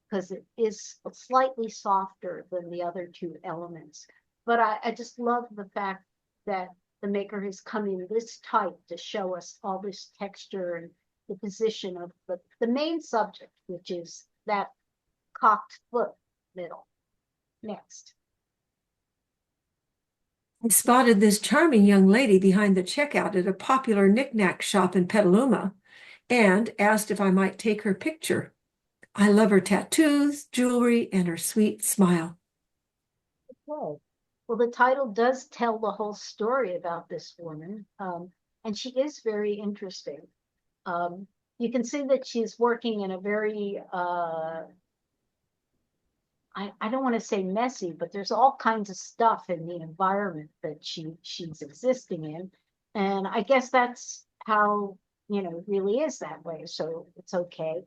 because it is slightly softer than the other two elements. But I just love the fact that the maker has come in this tight to show us all this texture and the position of the main subject, which is that cocked foot middle. Next. I spotted this charming young lady behind the checkout at a popular knick-knack shop in Petaluma and asked if I might take her picture. I love her tattoos, jewelry, and her sweet smile. Okay. Well, the title does tell the whole story about this woman, and she is very interesting. You can see that she's working in a very I don't want to say messy, but there's all kinds of stuff in the environment that she's existing in. And I guess that's how, it really is that way. So it's okay.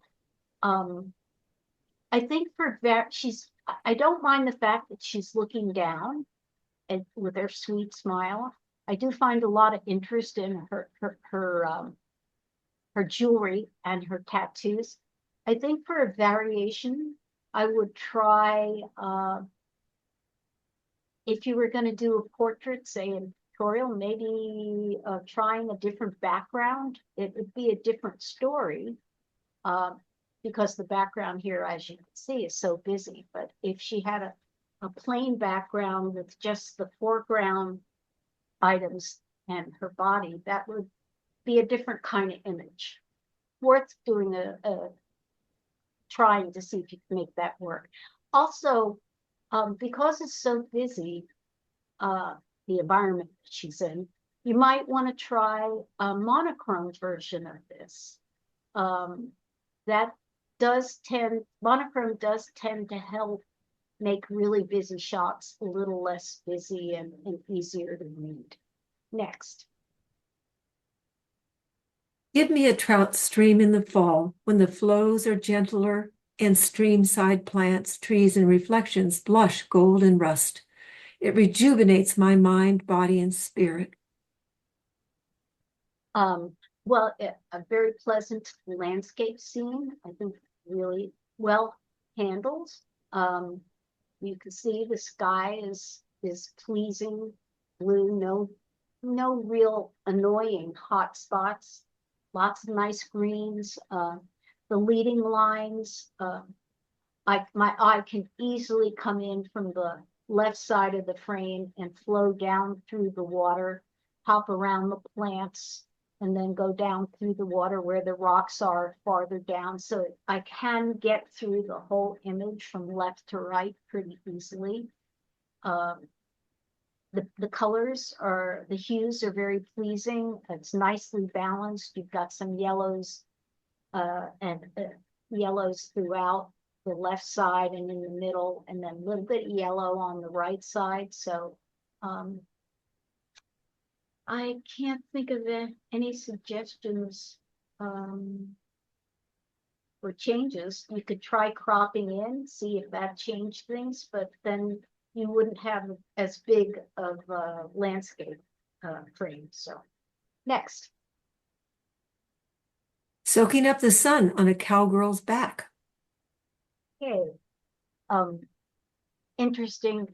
I think I don't mind the fact that she's looking down and with her sweet smile. I do find a lot of interest in her jewelry and her tattoos. I think for a variation, I would try, if you were going to do a portrait, say in pictorial, maybe trying a different background. It would be a different story because the background here, as you can see, is so busy. But if she had a plain background with just the foreground items and her body, that would be a different kind of image. worth doing trying to see if you can make that work. Also, because it's so busy, the environment that she's in, you might want to try a monochrome version of this. Monochrome does tend to help make really busy shots a little less busy and easier to read. Next. Give me a trout stream in the fall when the flows are gentler and streamside plants, trees, and reflections blush gold and rust. It rejuvenates my mind, body, and spirit. Well, a very pleasant landscape scene, I think really well handled. You can see the sky is pleasing blue, no real annoying hot spots, lots of nice greens. The leading lines, my eye can easily come in from the left side of the frame and flow down through the water, hop around the plants, and then go down through the water where the rocks are farther down. So I can get through the whole image from left to right pretty easily. The colors the hues are very pleasing. It's nicely balanced. You've got some yellows and yellows throughout the left side and in the middle, and then a little bit of yellow on the right side. So I can't think of any suggestions for changes. You could try cropping in, see if that changed things, but then you wouldn't have as big of a landscape frame. So next. Soaking up the sun on a cowgirl's back. Okay. Interesting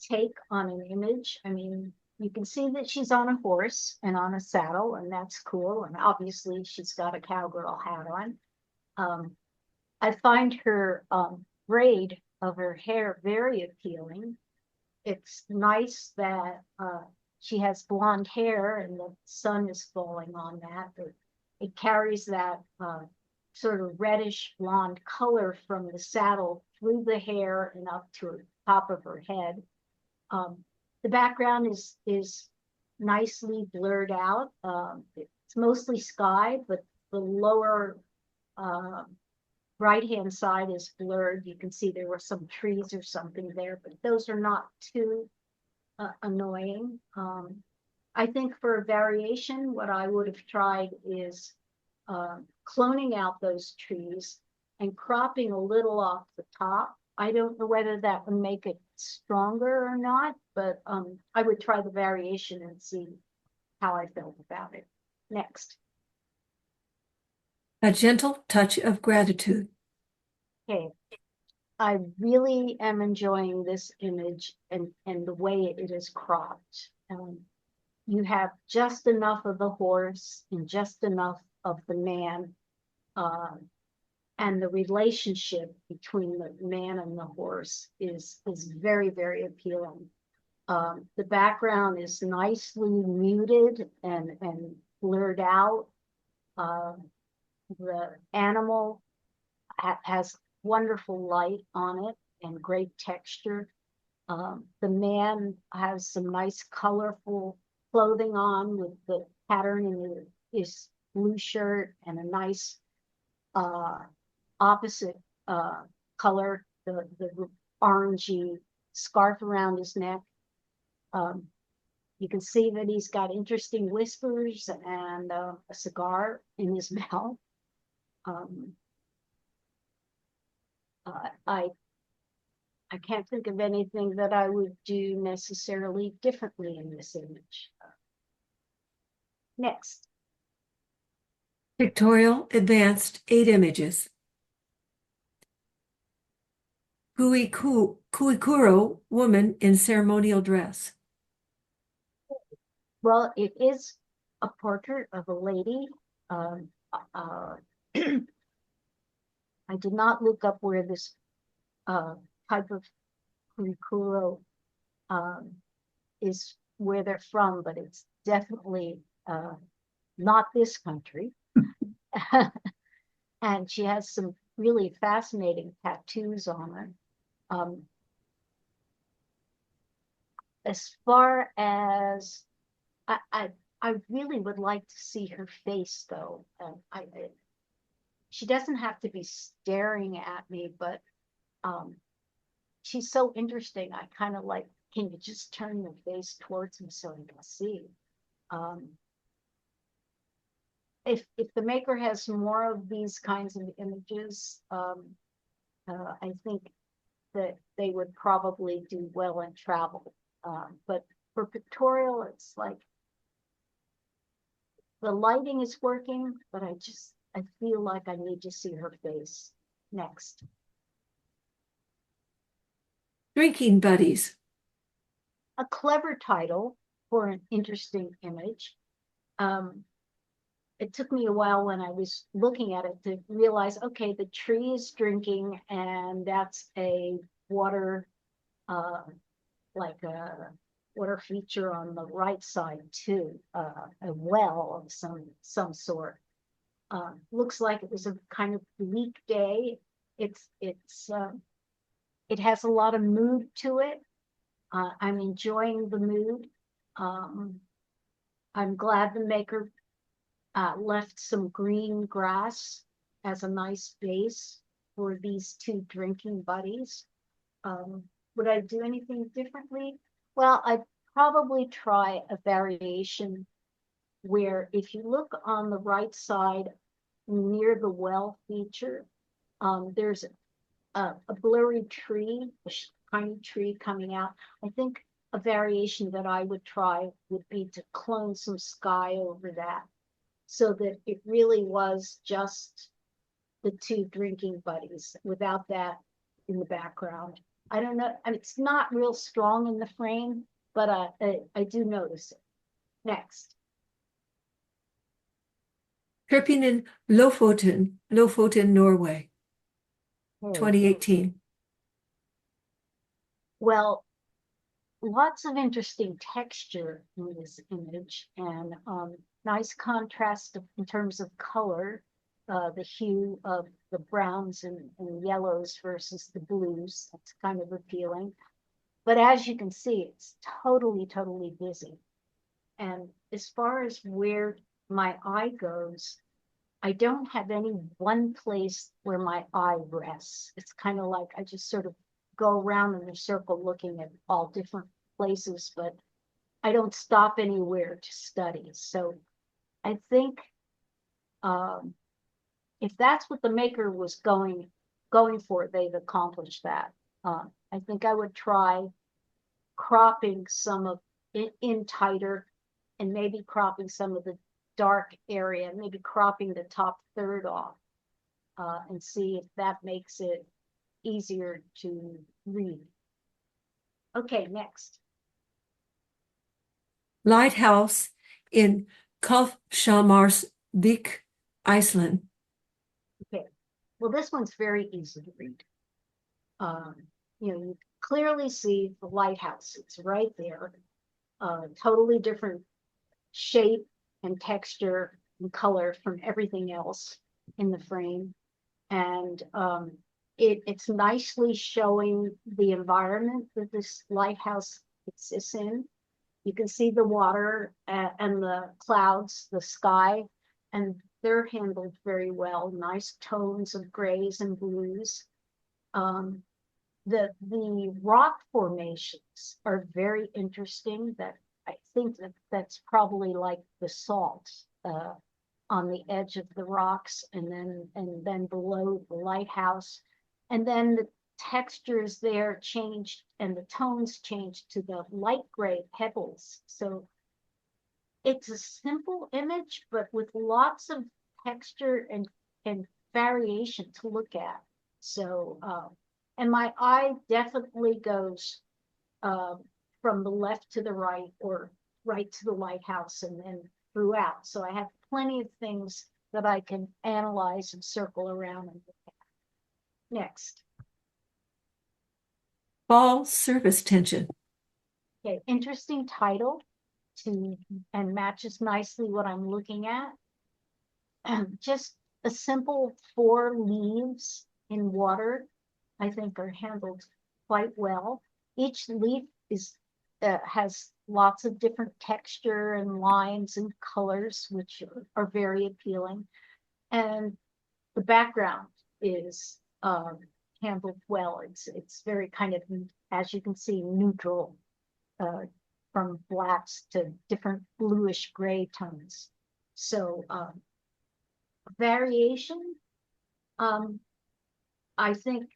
take on an image. I mean, you can see that she's on a horse and on a saddle, and that's cool. And obviously she's got a cowgirl hat on. I find her braid of her hair very appealing. It's nice that she has blonde hair and the sun is falling on that, but it carries that sort of reddish blonde color from the saddle through the hair and up to the top of her head. The background is nicely blurred out. It's mostly sky, but the lower right-hand side is blurred. You can see there were some trees or something there, but those are not too annoying. I think for a variation, what I would have tried is cloning out those trees and cropping a little off the top. I don't know whether that would make it stronger or not, but I would try the variation and see how I felt about it. Next. A gentle touch of gratitude. Okay. I really am enjoying this image and the way it is cropped. You have just enough of the horse and just enough of the man, and the relationship between the man and the horse is very, very appealing. The background is nicely muted and blurred out. The animal has wonderful light on it and great texture. The man has some nice colorful clothing on with the pattern in his blue shirt and a nice opposite color, the orangey scarf around his neck. You can see that he's got interesting whiskers and a cigar in his mouth. I can't think of anything that I would do necessarily differently in this image. Next. Pictorial advanced 8 images. Kuikuro woman in ceremonial dress. Well, it is a portrait of a lady. I did not look up where this type of kurikuro is, where they're from, but it's definitely not this country. And she has some really fascinating tattoos on her. As far as I really would like to see her face though. She doesn't have to be staring at me, but she's so interesting. I kind of like, can you just turn your face towards me so I can see? If the maker has more of these kinds of images, I think that they would probably do well in travel. But for pictorial, it's like the lighting is working, but I feel like I need to see her face. Next. Drinking buddies. A clever title for an interesting image. It took me a while when I was looking at it to realize, okay, the tree is drinking, and that's a water, like a water feature on the right side too, a well of some sort. Looks like it was a kind of bleak day. It has a lot of mood to it. I'm enjoying the mood. I'm glad the maker left some green grass as a nice base for these two drinking buddies. Would I do anything differently? Well, I'd probably try a variation where if you look on the right side near the well feature, there's a blurry tree, a tiny tree coming out. I think a variation that I would try would be to clone some sky over that so that it really was just the two drinking buddies without that in the background. I don't know, I mean, it's not real strong in the frame, but I do notice it. Next. Tripping in Lofoten, Norway, 2018. Well, lots of interesting texture in this image, and nice contrast in terms of color, the hue of the browns and yellows versus the blues. That's kind of appealing. But as you can see, it's totally busy. And as far as where my eye goes, I don't have any one place where my eye rests. It's kind of like I just sort of go around in a circle looking at all different places, but I don't stop anywhere to study. So I think if that's what the maker was going for, they've accomplished that. I think I would try cropping some of it in tighter, and maybe cropping some of the dark area, maybe cropping the top third off, and see if that makes it easier to read. Okay, next. Lighthouse in Kalfshammarsvik, Iceland. Okay, well, this one's very easy to read. You clearly see the lighthouse. It's right there. Totally different shape and texture and color from everything else in the frame. And it's nicely showing the environment that this lighthouse exists in. You can see the water and the clouds, the sky, and they're handled very well. Nice tones of grays and blues. The rock formations are very interesting. That I think that's probably like the salt on the edge of the rocks, and then below the lighthouse, and then the textures there changed and the tones changed to the light gray pebbles. So it's a simple image, but with lots of texture and variation to look at. So and my eye definitely goes from the left to the right, or right to the lighthouse, and then throughout. So I have plenty of things that I can analyze and circle around and look at. Next. Fall surface tension. Okay, interesting title and matches nicely what I'm looking at. Just a simple 4 leaves in water, I think are handled quite well. Each leaf is has lots of different texture and lines and colors, which are very appealing. And the background is handled well. It's very kind of, as you can see, neutral, from blacks to different bluish gray tones. So variation, I think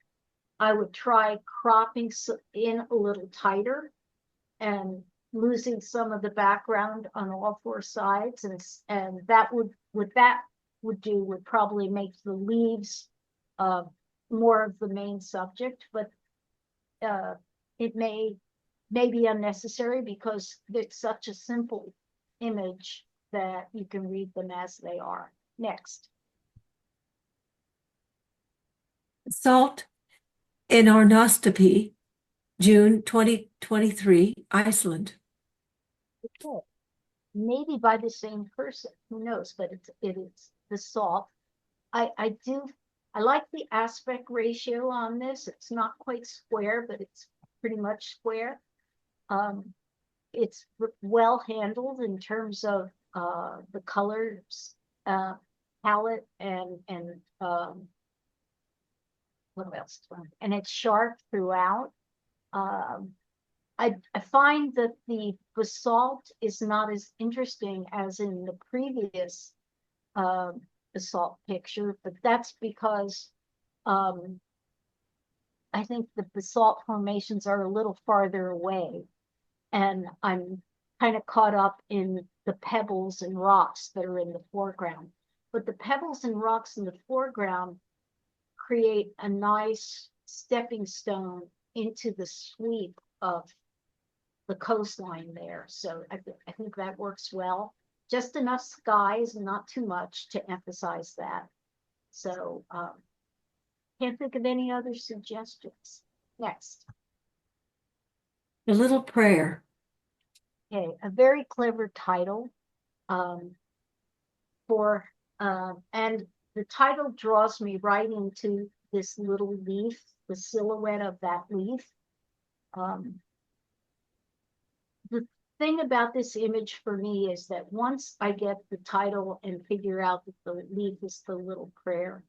I would try cropping in a little tighter and losing some of the background on all 4 sides, and that would would probably make the leaves more of the main subject, but it may be unnecessary because it's such a simple image that you can read them as they are. Next. Salt in Arnostopy, June 2023, Iceland. Okay. Maybe by the same person, who knows, but it is the salt. I like the aspect ratio on this. It's not quite square, but it's pretty much square. It's well handled in terms of the colors palette and what else? And it's sharp throughout. I find that the basalt is not as interesting as in the previous basalt picture, but that's because I think the basalt formations are a little farther away, and I'm kind of caught up in the pebbles and rocks that are in the foreground. But the pebbles and rocks in the foreground create a nice stepping stone into the sweep of the coastline there. So I think that works well. Just enough skies, not too much to emphasize that. So can't think of any other suggestions. Next. The Little Prayer. Okay, a very clever title for and the title draws me right into this little leaf, the silhouette of that leaf. The thing about this image for me is that once I get the title and figure out that the leaf is the little prayer,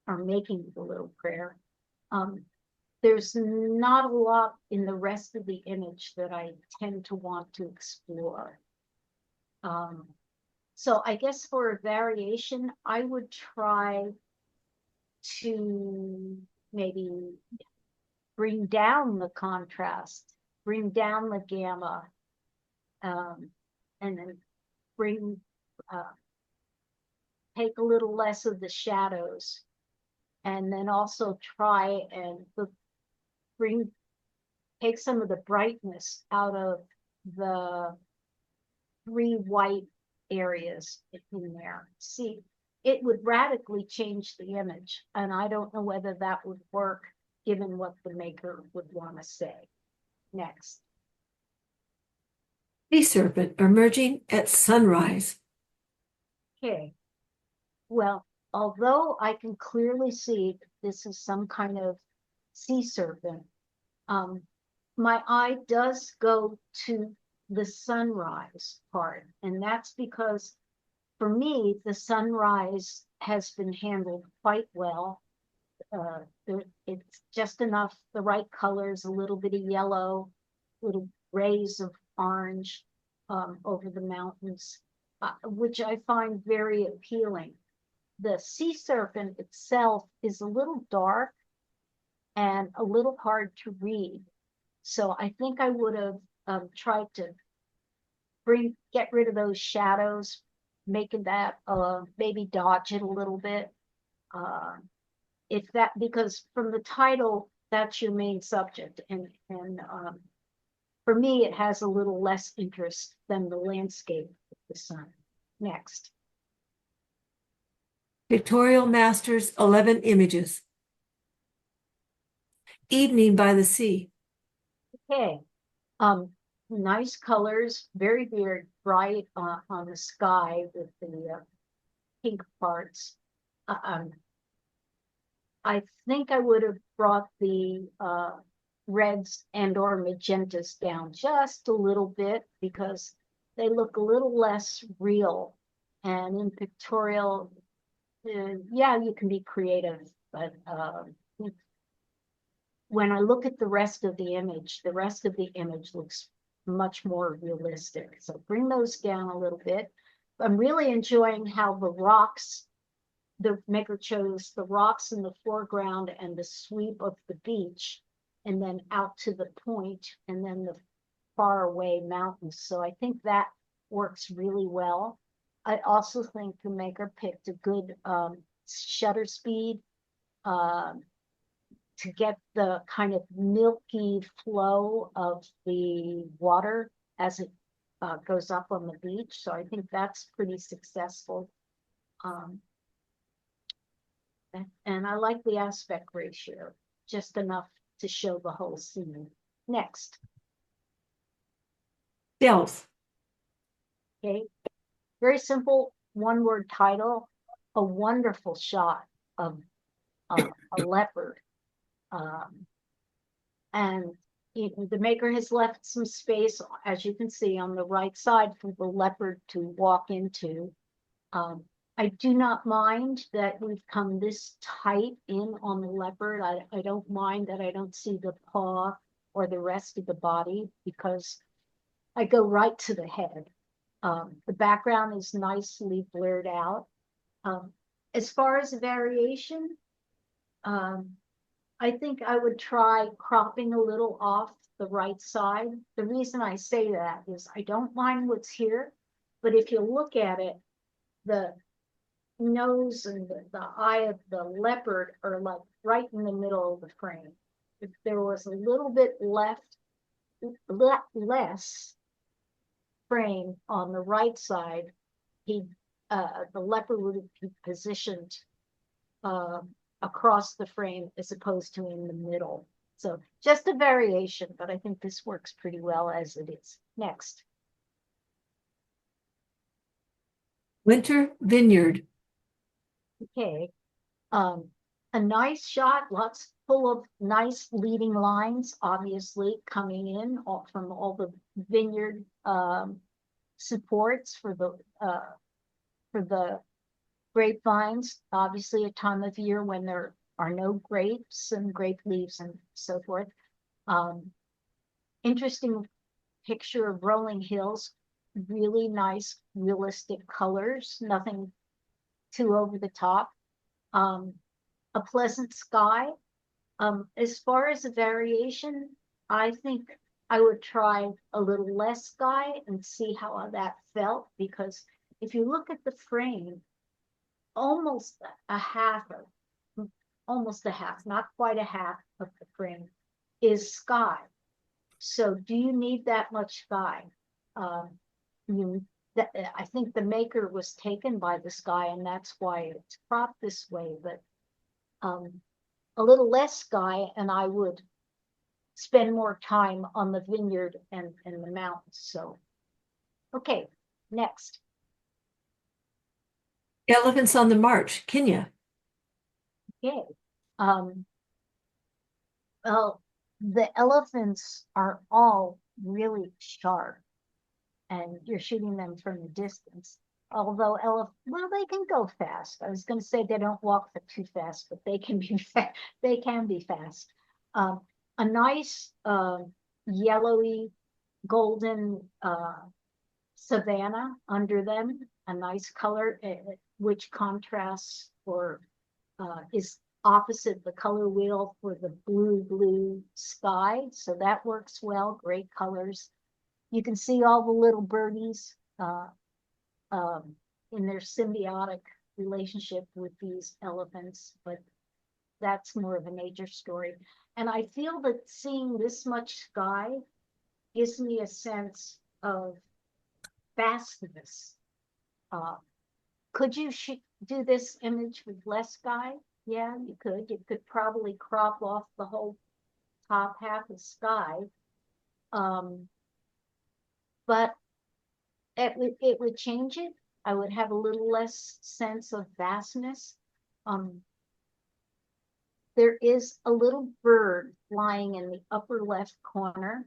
or making the little prayer, there's not a lot in the rest of the image that I tend to want to explore. So I guess for a variation, I would try to maybe bring down the contrast, bring down the gamma, and then take a little less of the shadows, and then also try and take some of the brightness out of the 3 white areas in there. See, it would radically change the image, and I don't know whether that would work given what the maker would want to say. Next. Sea serpent emerging at sunrise. Okay. Well, although I can clearly see this is some kind of sea serpent, my eye does go to the sunrise part, and that's because for me the sunrise has been handled quite well. It's just enough, the right colors, a little bit of yellow, little rays of orange over the mountains, which I find very appealing. The sea serpent itself is a little dark and a little hard to read. So I think I would have tried to get rid of those shadows, making that maybe dodge it a little bit. Because from the title, that's your main subject, and for me, it has a little less interest than the landscape of the sun. Next. Pictorial Masters 11 images. Evening by the sea. Okay. Nice colors, very, very bright on the sky with the pink parts. I think I would have brought the reds and or magentas down just a little bit because they look a little less real. And in Pictorial, yeah, you can be creative, but when I look at the rest of the image looks much more realistic. So bring those down a little bit. I'm really enjoying how the rocks, the maker chose the rocks in the foreground and the sweep of the beach, and then out to the point, and then the far away mountains. So I think that works really well. I also think the maker picked a good shutter speed to get the kind of milky flow of the water as it goes up on the beach. So I think that's pretty successful. And I like the aspect ratio, just enough to show the whole scene. Next, Dells. okay, very simple one-word title, a wonderful shot of a leopard. And the maker has left some space, as you can see, on the right side for the leopard to walk into. I do not mind that we've come this tight in on the leopard. I don't mind that I don't see the paw or the rest of the body because I go right to the head. The background is nicely blurred out. As far as variation, I think I would try cropping a little off the right side. The reason I say that is I don't mind what's here, but if you look at it, the nose and the eye of the leopard are like right in the middle of the frame. If there was a little bit less frame on the right side, the leopard would be positioned across the frame as opposed to in the middle. So just a variation, but I think this works pretty well as it is. Next. Winter Vineyard. Okay. A nice shot, lots full of nice leading lines, obviously coming in from all the vineyard supports for the grapevines. Obviously, a time of year when there are no grapes and grape leaves and so forth. Interesting picture of rolling hills, really nice, realistic colors, nothing too over the top. A pleasant sky. As far as a variation, I think I would try a little less sky and see how that felt, because if you look at the frame, almost a half, not quite a half of the frame is sky. So do you need that much sky? I think the maker was taken by the sky, and that's why it's cropped this way, but a little less sky, and I would spend more time on the vineyard and the mountains. So, okay, next. Elephants on the March, Kenya. Okay. Well, the elephants are all really sharp, and you're shooting them from a distance. Although well, they can go fast. I was going to say they don't walk too fast, but they can be they can be fast. A nice yellowy, golden savanna under them, a nice color, which contrasts or is opposite the color wheel for the blue sky. So that works well, great colors. You can see all the little birdies in their symbiotic relationship with these elephants, but that's more of a nature story. And I feel that seeing this much sky gives me a sense of vastness. Could you do this image with less sky? Yeah, you could. You could probably crop off the whole top half of sky. But it would change it. I would have a little less sense of vastness. there is a little bird flying in the upper left corner,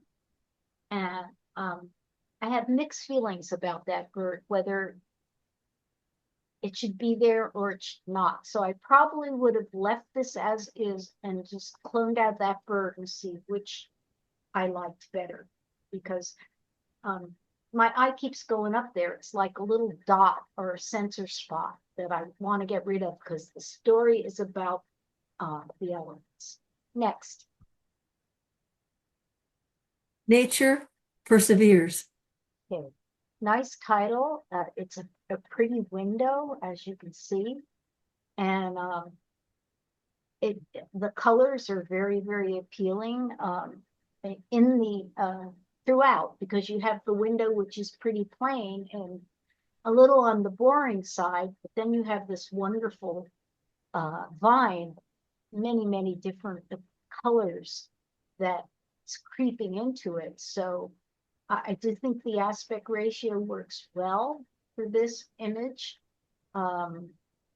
and I have mixed feelings about that bird, whether it should be there or it should not. So I probably would have left this as is and just cloned out that bird and see which I liked better, because my eye keeps going up there. It's like a little dot or a sensor spot that I want to get rid of because the story is about the elements. Next. Nature perseveres. Okay, nice title. It's a pretty window, as you can see, and the colors are very, very appealing in the throughout, because you have the window, which is pretty plain and a little on the boring side, but then you have this wonderful vine, many different colors that's creeping into it. So I do think the aspect ratio works well for this image.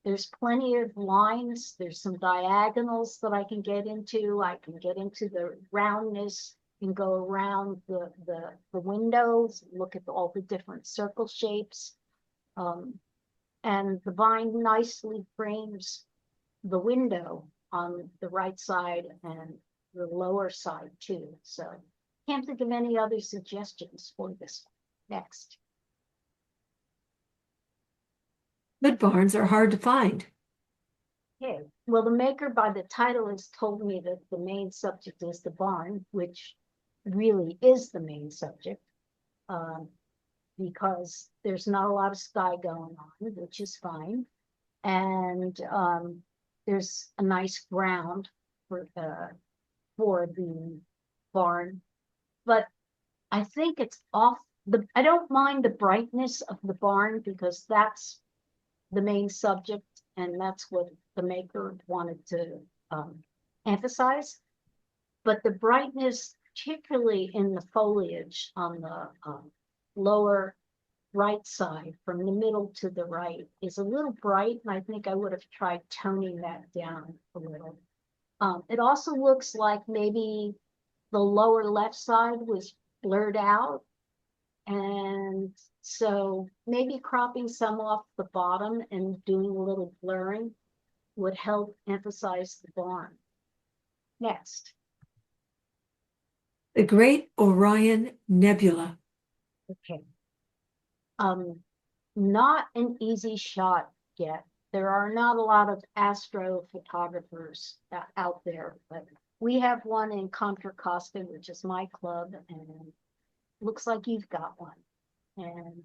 There's plenty of lines. There's some diagonals that I can get into. I can get into the roundness and go around the windows, look at all the different circle shapes. And the vine nicely frames the window on the right side and the lower side too. So can't think of any other suggestions for this one. Next. Good barns are hard to find. Okay, well, the maker by the title has told me that the main subject is the barn, which really is the main subject, because there's not a lot of sky going on, which is fine. And there's a nice ground for the barn, but I think it's off I don't mind the brightness of the barn because that's the main subject and that's what the maker wanted to emphasize. But the brightness, particularly in the foliage on the lower right side from the middle to the right, is a little bright, and I think I would have tried toning that down a little. It also looks like maybe the lower left side was blurred out, and so maybe cropping some off the bottom and doing a little blurring would help emphasize the barn. Next. The Great Orion Nebula. Okay. Not an easy shot yet. There are not a lot of astrophotographers out there, but we have one in Contra Costa, which is my club, and looks like you've got one. And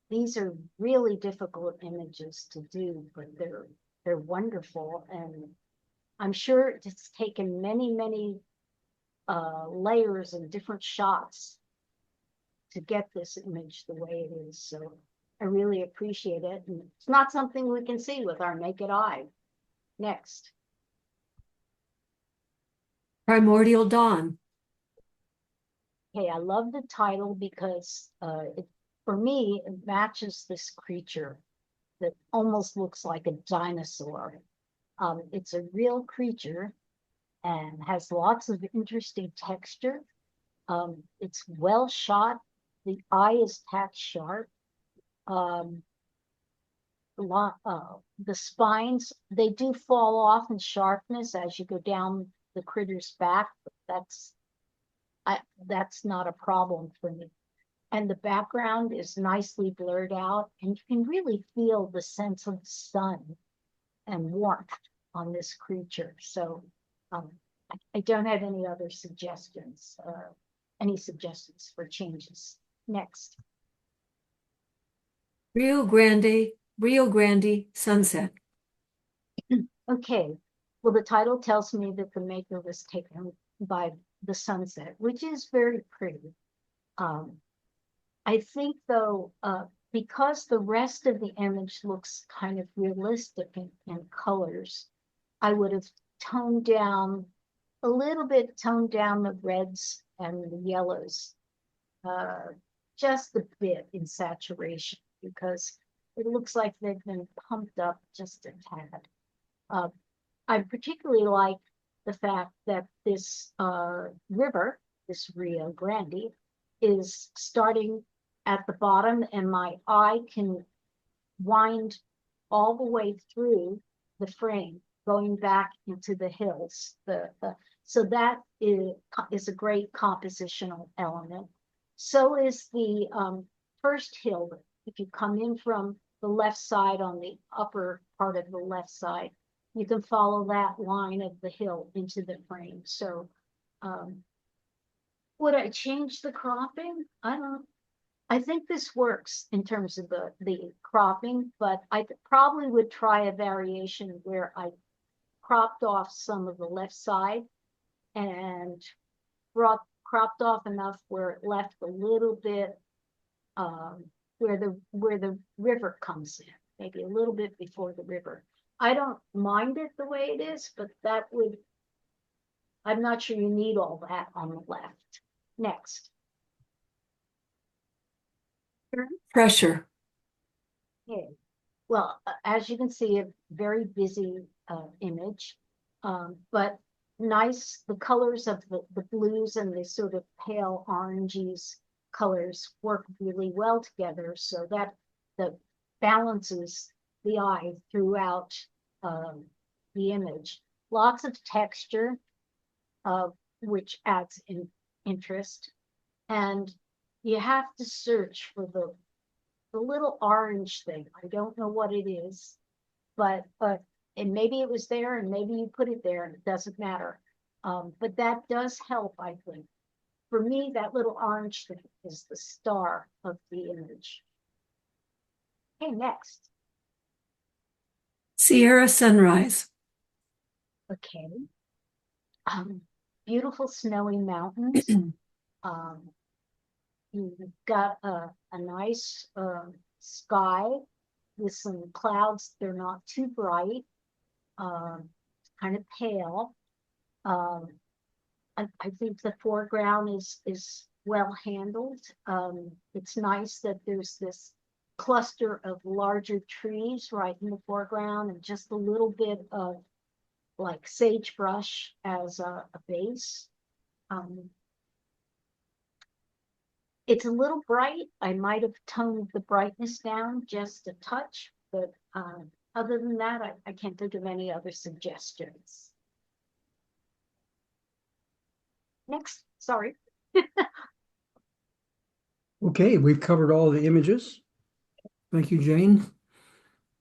these are really difficult images to do, but they're wonderful, and I'm sure it's taken many layers and different shots to get this image the way it is. So I really appreciate it. And it's not something we can see with our naked eye. Next. Primordial Dawn. Okay, I love the title because for me, it matches this creature that almost looks like a dinosaur. It's a real creature and has lots of interesting texture. It's well shot. The eye is tacked sharp. The spines, they do fall off in sharpness as you go down the critter's back, but that's not a problem for me. And the background is nicely blurred out, and you can really feel the sense of sun and warmth on this creature. So I don't have any other suggestions, for changes. Next. Rio Grande Sunset. Okay, well, the title tells me that the maker was taken by the sunset, which is very pretty. I think, though, because the rest of the image looks kind of realistic in colors, I would have toned down a little bit, toned down the reds and the yellows, just a bit in saturation, because it looks like they've been pumped up just a tad. I particularly like the fact that this river, this Rio Grande, is starting at the bottom, and my eye can wind all the way through the frame, going back into the hills. So that is a great compositional element. So is the first hill. If you come in from the left side, on the upper part of the left side, you can follow that line of the hill into the frame. So would I change the cropping? I think this works in terms of the cropping, but I probably would try a variation where I cropped off some of the left side and cropped off enough where it left a little bit where the river comes in, maybe a little bit before the river. I don't mind it the way it is, but I'm not sure you need all that on the left. Next. Pressure. Okay. Well, as you can see, a very busy image, but nice. The colors of the blues and the sort of pale oranges colors work really well together, so that balances the eye throughout the image. Lots of texture, which adds interest, and you have to search for the little orange thing. I don't know what it is, but and maybe it was there, and maybe you put it there, and it doesn't matter. But that does help, I think. For me, that little orange thing is the star of the image. Okay, next. Sierra sunrise. Okay. Beautiful snowy mountains. You've got a nice sky with some clouds. They're not too bright, kind of pale. I think the foreground is well handled. It's nice that there's this cluster of larger trees right in the foreground, and just a little bit of like sagebrush as a base. It's a little bright. I might have toned the brightness down just a touch, but other than that, I can't think of any other suggestions. Next, sorry. Okay, we've covered all the images. Thank you, Jane.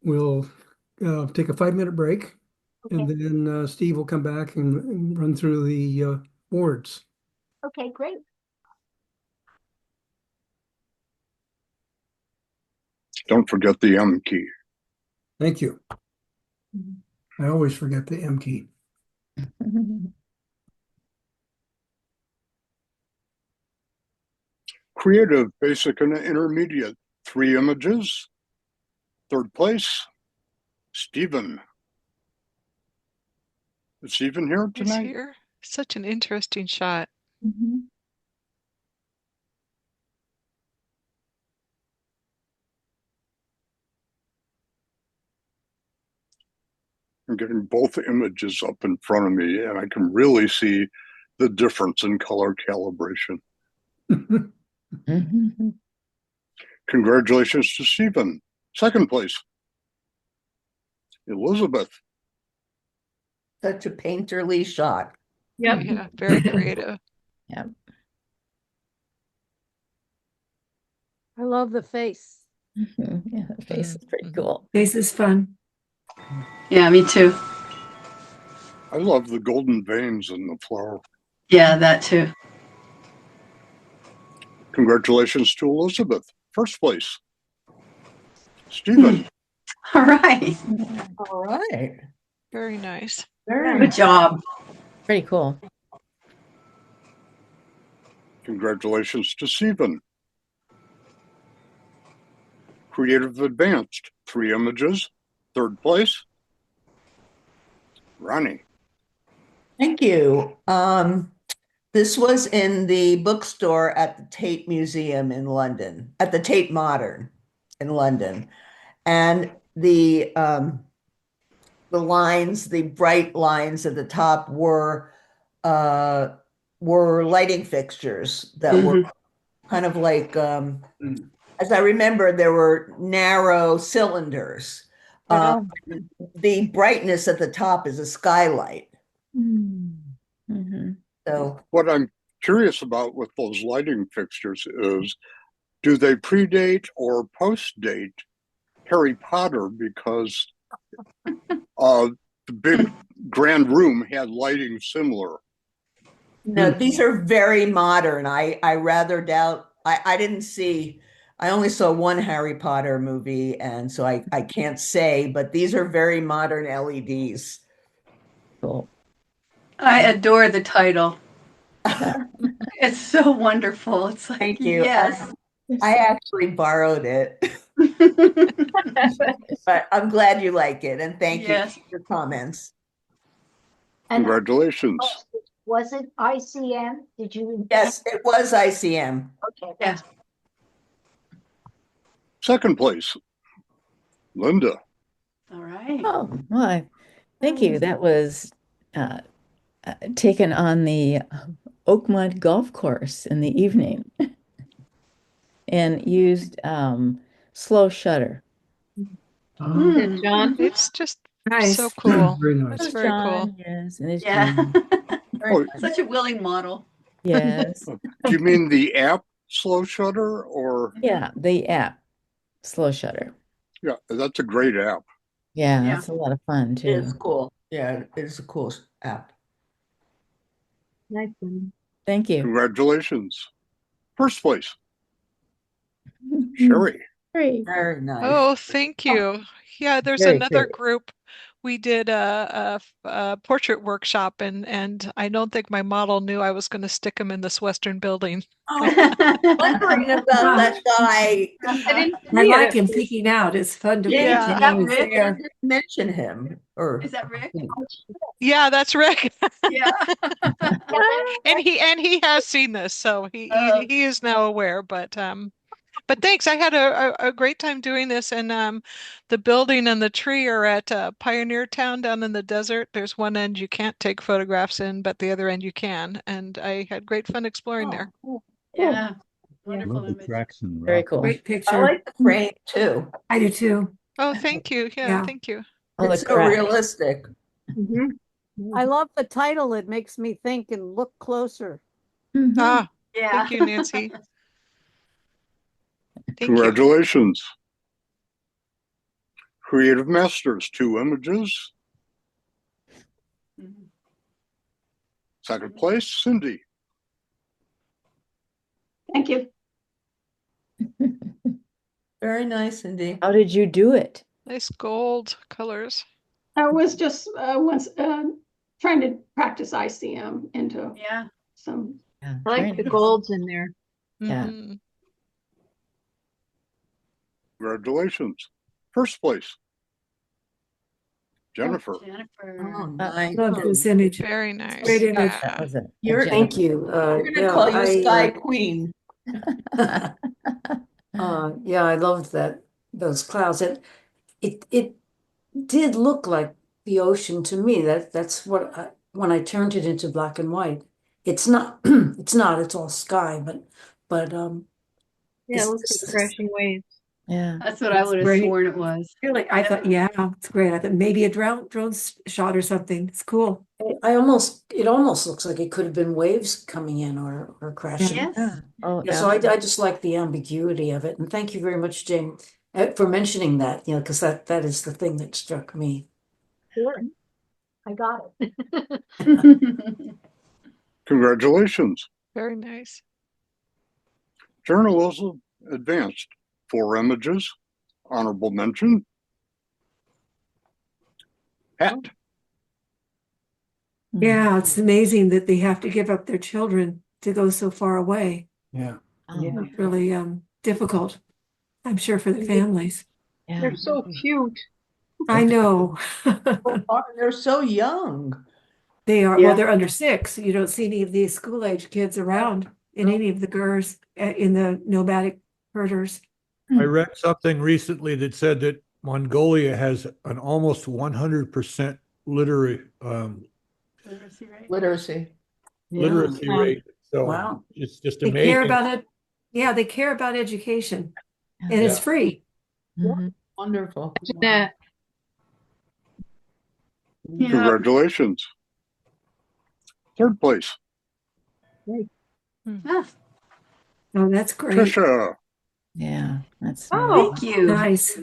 We'll take a 5-minute break, and Okay, then Steve will come back and run through the boards. okay, great. Don't forget the M key. Thank you. I always forget the M key. Creative, basic, and intermediate. 3 images. 3rd place, Stephen. Is Stephen here He's tonight? here. Such an interesting shot. I'm getting both images up in front of me, and I can really see the difference in color calibration. Congratulations to Stephen. 2nd place, Elizabeth. Such a painterly shot. Oh, yeah, very creative. I love the face. Yeah, the face is pretty cool. This is fun. Yeah, me too. I love the golden veins in the flower. Yeah, that too. Congratulations to Elizabeth. 1st place, Stephen. All right. All right. Very nice. Good job. Pretty cool. Congratulations to Stephen. Creative Advanced, 3 images. 3rd place, Ronnie. Thank you. This was in the bookstore at the Tate Museum in London, at the Tate Modern in London. And the the lines, the bright lines at the top were lighting fixtures that were kind of like, as I remember, there were narrow cylinders. The brightness at the top is a skylight. Mm-hmm. So What I'm curious about with those lighting fixtures is, do they predate or post-date Harry Potter? Because the big grand room had lighting similar. no, these are very modern. I rather doubt. I didn't see. I only saw one Harry Potter movie, and so I can't say. But these are very modern LEDs. Cool. I adore the title. It's so wonderful. It's like, Thank you. yes. I actually borrowed it, but I'm glad you like it, and thank you Yes. for your comments. And Congratulations. was it ICM? Did you? Yes, it was ICM. Okay. Yeah. Second place, Linda. All right. Oh, well, thank you. That was taken on the Oakmont Golf Course in the evening and used slow shutter. Mm. John, it's just Nice. so cool. Very nice. It's very cool. Yes, and it's Yeah. Oh, Such a willing model. yes. do you mean the app Slow Shutter, or? Yeah, the app, slow shutter. Yeah, that's a great app. Yeah, Yeah. that's a lot of fun too. It's cool. Yeah, it's a cool app. Nice one. Thank you. Congratulations. First place, Sherry. Great. Very nice. Oh, thank you. Yeah, there's Very another good. group. We did a portrait workshop, and I don't think my model knew I was going to stick him in this Western building. Wondering about that guy. I like him peeking out. It's fun to Yeah. to Is know that he's Rick? there. Mention him, or Is that Rick? Yeah, that's Rick. Yeah. And he has seen this, so he is now aware. But thanks. I had a great time doing this, and the building and the tree are at Pioneer Town down in the desert. There's one end you can't take photographs in, but the other end you can. And I had great fun exploring there. Yeah. Wonderful Love the image. tracks and Very rock. cool. Great I picture. like the frame too. I do too. Oh, thank you. Yeah, Yeah. thank you. Oh, the It's so crack. realistic. I love the title. It makes me think and look closer. Mm-hmm. Ah, Yeah. thank you, Nancy. Thank you. Congratulations. Creative Masters, 2 images. Mhm. Second place, Cindy. Thank you. Very nice, Cindy. How did you do it? Nice gold colors. I was just once trying to practice ICM into Yeah. some. Yeah, I like very the nice. golds in there. Yeah. Mhm. Congratulations. First place, Jennifer. Oh, nice. Love this image. Very nice. Great image. That was it. You're- Thank you. We're gonna call you Sky Queen. Yeah, I loved those clouds. It did look like the ocean to me. That's what when I turned it into black and white. It's not. It's all sky, but Yeah, it looks like crashing waves. Yeah. That's what I would have Great. sworn it was. Really, I thought, yeah, it's great. I thought maybe a drone shot or something. It's cool. it almost looks like it could have been waves coming in or crashing. Yes. Yeah. Oh, Yeah, so I just like the ambiguity of it, and thank you very much, Jane, for mentioning that. You know, because that is the thing that struck me. Sure. I got it. Congratulations. Very nice. Journalism Advanced, 4 images. Honorable mention, Pat. Yeah, it's amazing that they have to give up their children to go so far away. Yeah. It's really difficult, I'm sure, for the families. Yeah. They're so cute. I know. They're so young. They are, Yeah. well, they're under 6. You don't see any of these school-age kids around in any of the GERS in the nomadic herders. I read something recently that said that Mongolia has an almost 100% Literacy rate. Literacy. literacy rate. So Wow. it's just They care amazing. about it. Yeah, they care about education, and it's Yeah. free. Mhm. Wonderful. Yeah. Yeah. Congratulations. Third place, Ah, Oh, that's great. Trisha. Yeah, that's thank you. Nice.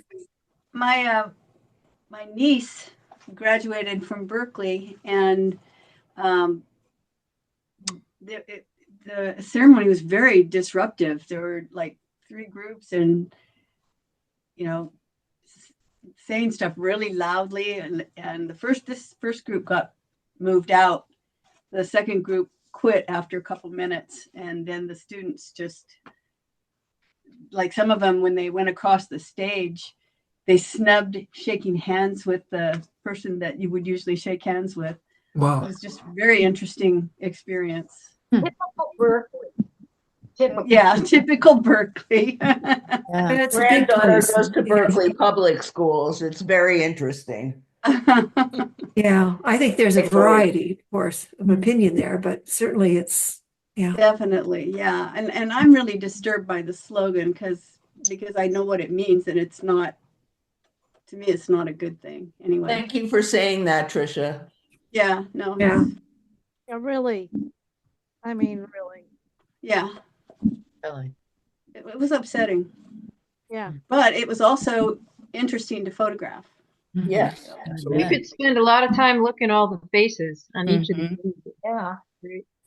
My my niece graduated from Berkeley, and um, the ceremony was very disruptive. There were like 3 groups, and you know, saying stuff really loudly, and this first group got moved out. The second group quit after a couple minutes, and then the students just, like, some of them, when they went across the stage, they snubbed shaking hands with the person that you would usually shake hands with. It Wow. was just a very interesting experience. Typical Berkeley. Typical. Yeah, typical Berkeley. Yeah. It's a big Granddaughter place. goes to Yeah. Berkeley public schools. It's very interesting. Yeah, I think there's a It's variety, of course, of opinion there, but certainly it's, yeah. Definitely, yeah. And I'm really disturbed by the slogan because I know what it means, and it's not, to me, it's not a good thing anyway. Thank you for saying that, Trisha. Yeah, no. Yeah. Yeah, really. I mean, really. Yeah, Really. it was upsetting, Yeah. but it was also interesting to photograph. Yes. Yeah. could spend a lot of time looking at all the faces on each of these. Yeah.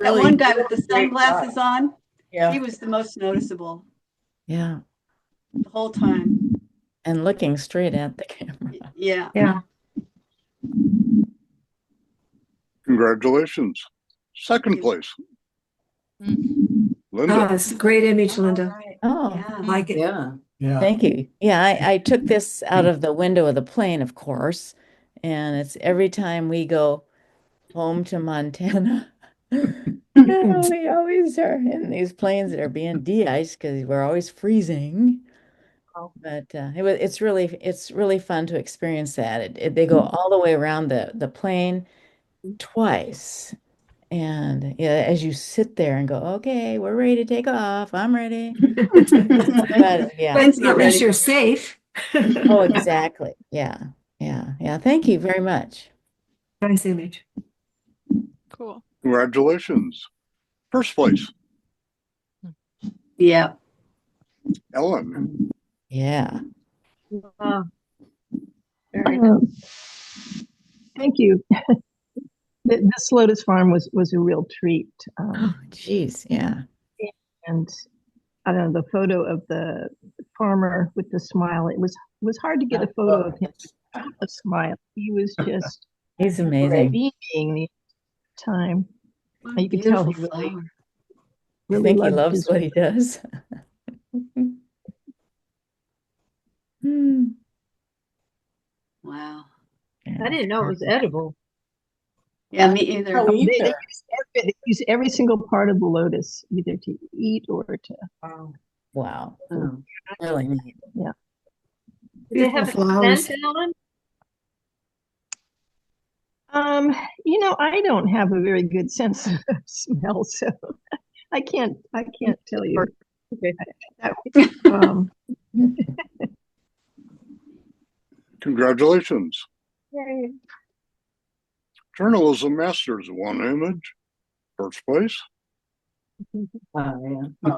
That one guy with the sunglasses on, Yeah. he was the most noticeable Yeah. the whole time. And looking straight at the camera. Yeah. Yeah. Congratulations. Second place, Linda. Oh, it's a great image, Linda. Right. Oh, Yeah. I like it. Yeah. Yeah. thank you. Yeah, I took this out of the window of the plane, of course. And it's every time we go home to Montana, we always are in these planes that are being de-iced because we're always freezing. But it's really fun to experience that. They go all the way around the plane twice. And yeah, as you sit there and go, okay, we're ready to take off. I'm ready. But yeah. Plane's At not least ready. you're safe. Oh, exactly. Yeah. Yeah. Thank you very much. Nice image. Cool. Congratulations. First place, Yeah. Ellen. Yeah. Thank you. This Lotus Farm was a real treat. Oh, geez. Yeah. And I don't know, the photo of the farmer with the smile, it was hard to get a photo of him without a smile. He was just He's amazing. beaming the time. What a You could tell he beautiful really, flower. I really think he loved loves his what he does. Hmm. Wow. Yeah, I didn't know it was edible. Yeah, me either. Oh, They either. use every single part of the lotus, either to eat or to. Wow. Oh. Really neat. Yeah. Do they have a flowers? I don't have a very good sense of smell, so I can't tell you. Um, Congratulations. Yay. Journalism Masters, one image. First place, Yeah.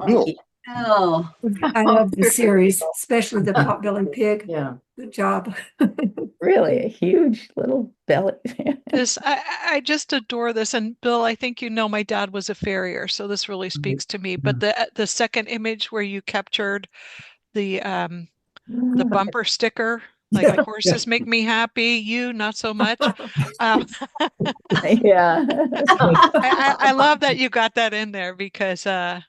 Bill. Oh, I love the series, especially the potbelly pig. Yeah. Good job. Really a huge little belly. I just adore this. And Bill, I think you know my dad was a farrier, so this really speaks to me. But the second image where you captured the bumper sticker, like Yeah, horses make me happy, you not so much. Yeah. I love that you got that in there because yeah,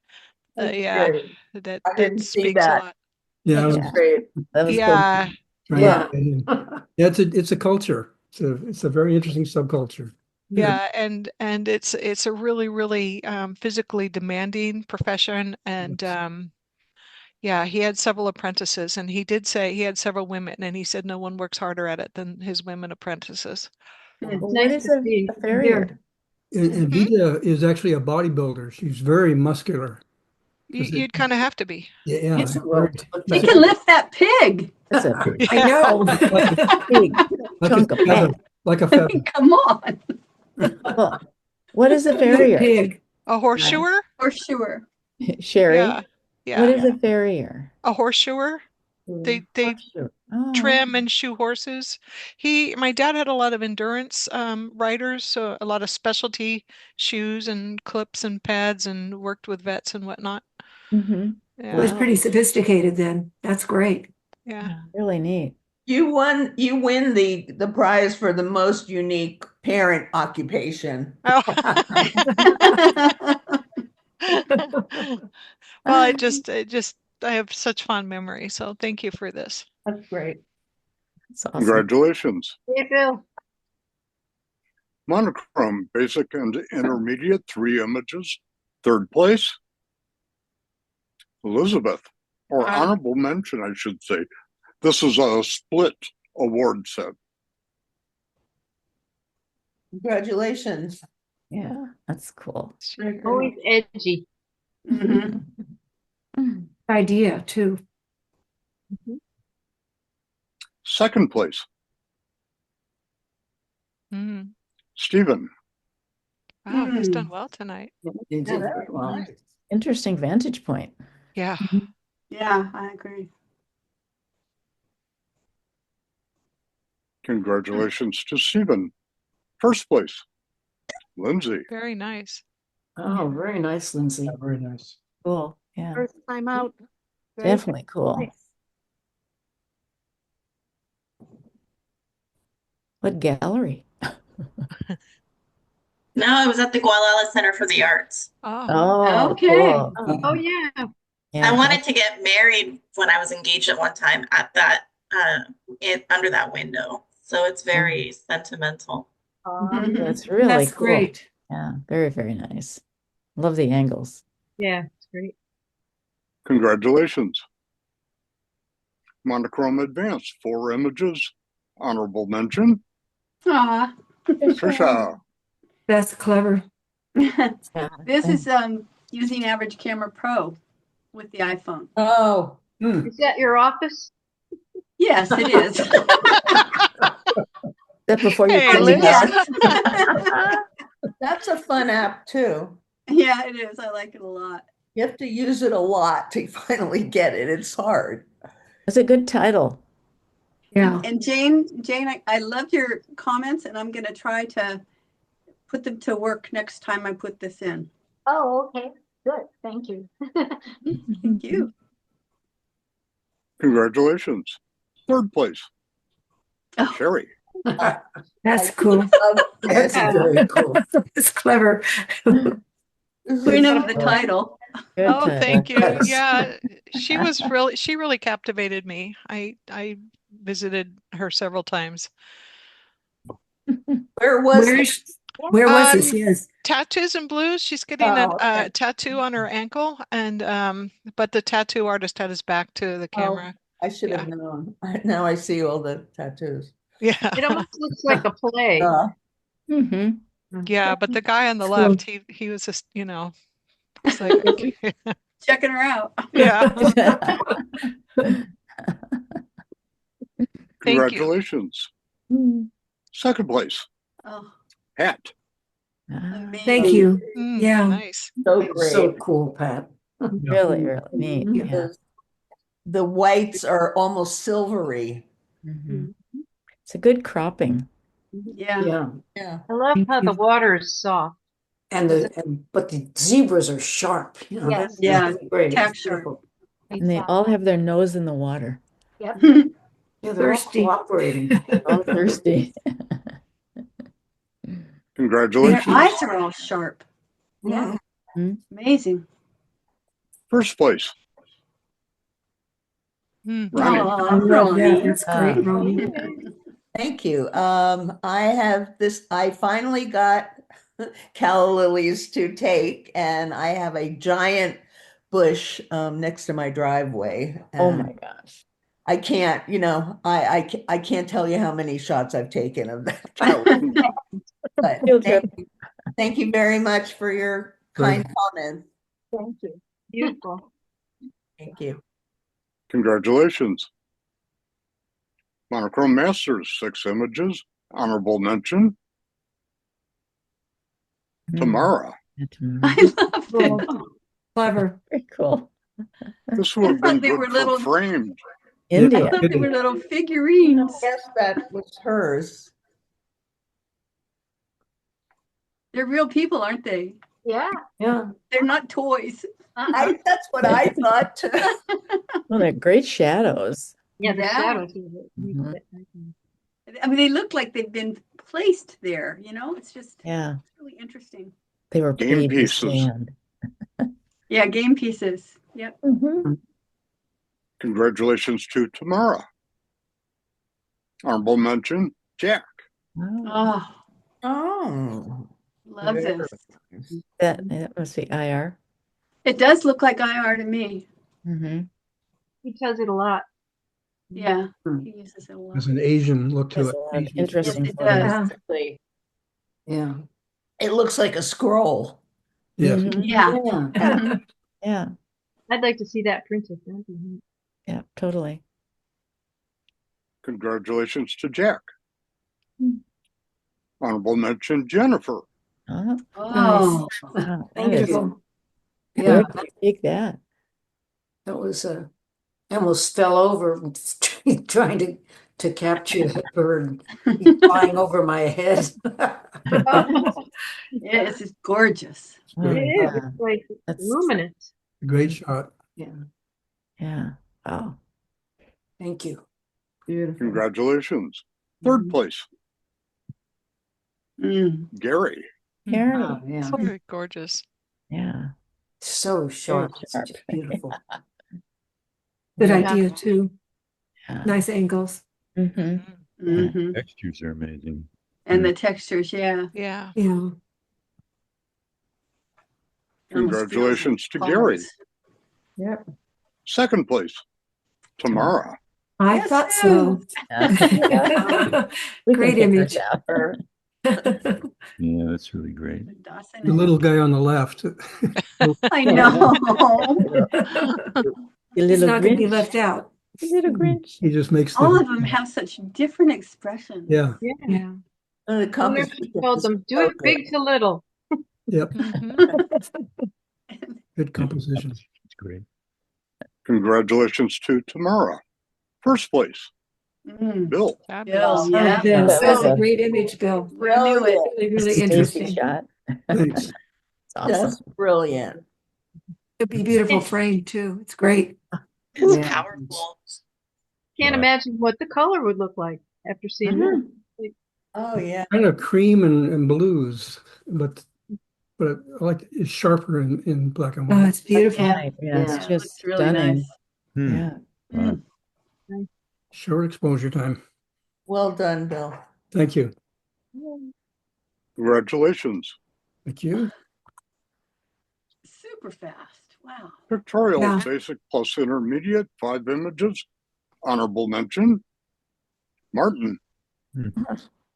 Great. that I didn't see speaks a that. lot. Yeah. That's Yeah. great. That was cool. Yeah. Right. Yeah. Yeah, it's a culture. It's a very interesting subculture. Yeah, and it's a really physically demanding profession, and Yeah, he had several apprentices, and he did say he had several women, and he said no one works harder at it than his women apprentices. It's Well, nice what is to see a farrier? And Vita is actually a bodybuilder. She's very muscular. You'd kind of have to be. Yeah, Yes, very- He can lift that pig. That's a big, I know. big like chunk of a feather. fat. Like a feather. Come on. Well, what is a Big farrier? pig. A horseshoer? Horseshoer. Sherry, Yeah, yeah. what is a farrier? A horseshoer? They Horseshoe. Oh, trim and shoe horses. My dad had a lot of endurance riders, so a lot of specialty shoes and clips and pads, and worked with vets and whatnot. mm-hmm. It was Yeah, pretty sophisticated then. That's great. yeah. Really neat. You win the prize for the most unique parent occupation. Oh. Well, I have such fond memories, so thank you for this. That's great. It's awesome. Congratulations. You do. Monochrome, basic and intermediate, 3 images. 3rd place, Elizabeth, or honorable mention, I should say. This is a split award set. Congratulations. Yeah, that's cool. Always edgy. Idea too. 2nd place, Mm. Stephen. Wow, he's done well tonight. You did very well. Interesting vantage point. Yeah. Yeah, I agree. Congratulations to Stephen. 1st place, Lindsay. Very nice. Oh, very nice, Lindsay. Very nice. Cool. Yeah, First time out. Very definitely cool. nice. What gallery? No, I was at the Gualala Center for the Arts. Oh, Oh, Okay. cool. Oh, yeah. Yeah, I wanted to get married when I was engaged at one time at that under that window. So it's very sentimental. that's really That's cool. great. Yeah, very, very nice. Love the angles. Yeah, it's great. Congratulations. Monochrome Advanced, 4 images. Honorable mention, Aw. Trisha. That's clever. This is using Average Camera Pro with the iPhone. Oh, Is that your office? Yes, it is. That before you Hey, clean Liz. house. that's a fun app too. Yeah, it is. I like it a lot. You have to use it a lot to finally get it. It's hard. It's a good title. Yeah. And Jane, I love your comments, and I'm going to try to put them to work next time I put this in. Oh, okay. Good. Thank you. Thank you. Congratulations. 3rd place, Oh. Sherry. That's cool. That's very cool. It's clever. Queen of the title. Good Oh, title. thank you. Yes. Yeah, she really captivated me. I visited her several times. Where was Where was this? Um, Yes. Tattoos and Blues. She's getting Oh, a okay. tattoo on her ankle, and but the tattoo artist had his back to the camera. I should have known. Now I see all the tattoos. Yeah, It almost looks like a play. Mm-hmm. yeah. But the guy on the Cool. left, he was just, it's like, okay. Checking her out. Yeah. Thank you. Congratulations. 2nd place, Oh, Pat. amazing. Thank you. Mm, Yeah. nice. So great. So cool, Pat. Really, really neat. Yeah. The whites are almost silvery. Mhm. It's a good cropping. Yeah. Yeah. Yeah. I love Thank how the you. water is soft. But the zebras are sharp, Yes. that's Yeah, great. It's texture. beautiful. And they all have their nose in the water. Yep. Yeah, they're all Thirsty. cooperating. All thirsty. Their Congratulations. eyes are all sharp. Yeah. Amazing. 1st place, Mm. Ronnie. Oh, Yeah, Ronnie. that's great, Ronnie. Thank you. I finally got calla lilies to take, and I have a giant bush next to my driveway. Oh and my gosh. I can't, I can't tell you how many shots I've taken of that. But Field trip. thank you very much for your kind comments. Thank you. Beautiful. Thank you. Congratulations. Monochrome Masters, 6 images. Honorable mention, Tamara. I love it. Clever. Very cool. This would have I been thought they were good little- for framed. I India. thought they were little figurines. Yes, that was hers. They're real people, aren't they? Yeah. Yeah. They're not toys. That's what I thought too. Well, they're great shadows. Yeah, the Yeah. shadows. Mhm. I mean, they look like they've been placed there, It's just Yeah. really interesting. They were Game paid to pieces. stand. Yeah, game pieces. Yep. Congratulations to Tamara. Honorable mention, Jack. Oh, Oh, Oh. love this. that must be IR. It does look like IR to me. Mm-hmm. He does it a lot. Yeah, Hmm. he uses it a lot. There's an Asian look to Has it. a lot of Asian interesting Yes, it photos. does. Yeah. It looks like a scroll. Yes. Mhm. Yeah. Yeah. Yeah. I'd like to see that printed. That'd be neat. Yeah, totally. Congratulations to Jack. Honorable mention, Jennifer. Oh, Oh, wow. Thank That is, you. where Yeah, did you take that? that was I almost fell over trying to capture the bird flying over my head. yeah, it's just gorgeous. Oh, It is. yeah. It's like That's- luminous. Great shot. Yeah. Oh, Thank you. Beautiful. Congratulations. Third place, Mm. Gary. Gary. Oh, yeah. Very gorgeous. Yeah. So sharp. It's sharp. just beautiful. Good Yeah. idea too. Yeah. Nice angles. Mm-hmm. Mhm. Textures are amazing. And the textures, yeah. Yeah. Yeah. It almost feels Congratulations to like Gary. palms. Yep. Second place, Tamara. I Yes, thought sir. so. We can Great pick image. this out. Yeah, that's really great. Dawson The and- little guy on the left. I know. You He's little not going to be Grinch. left out. You little Grinch. He just makes All the, of them have such different expressions. yeah, Yeah. Yeah. The I wonder if composition she told is them, do so it big good. to little. yep, Mhm. good composition. It's great. Congratulations to Tamara. First place, Mm. Bill. Fabulous. Bill, yeah. Oh, Bill, That that's was a a great image, Bill. Brilliant. Really, really Stacy interesting. shot. Thanks. It's awesome. Just brilliant. It'd be beautiful frame too. It's great. It's Yeah. powerful. Can't Wow. imagine what the color would look like after seeing that. Oh, yeah. Kind of cream and blues, but I like it's sharper in black and Oh, white. it's beautiful. Right. Yeah, it's Yeah. Yeah, it just looks really stunning. nice. Yeah. Mm. Short exposure time. Well done, Bill. Thank you. Congratulations. Thank you. Super fast. Wow. Pictorial Yeah. Basic plus Intermediate, 5 images. Honorable mention, Martin.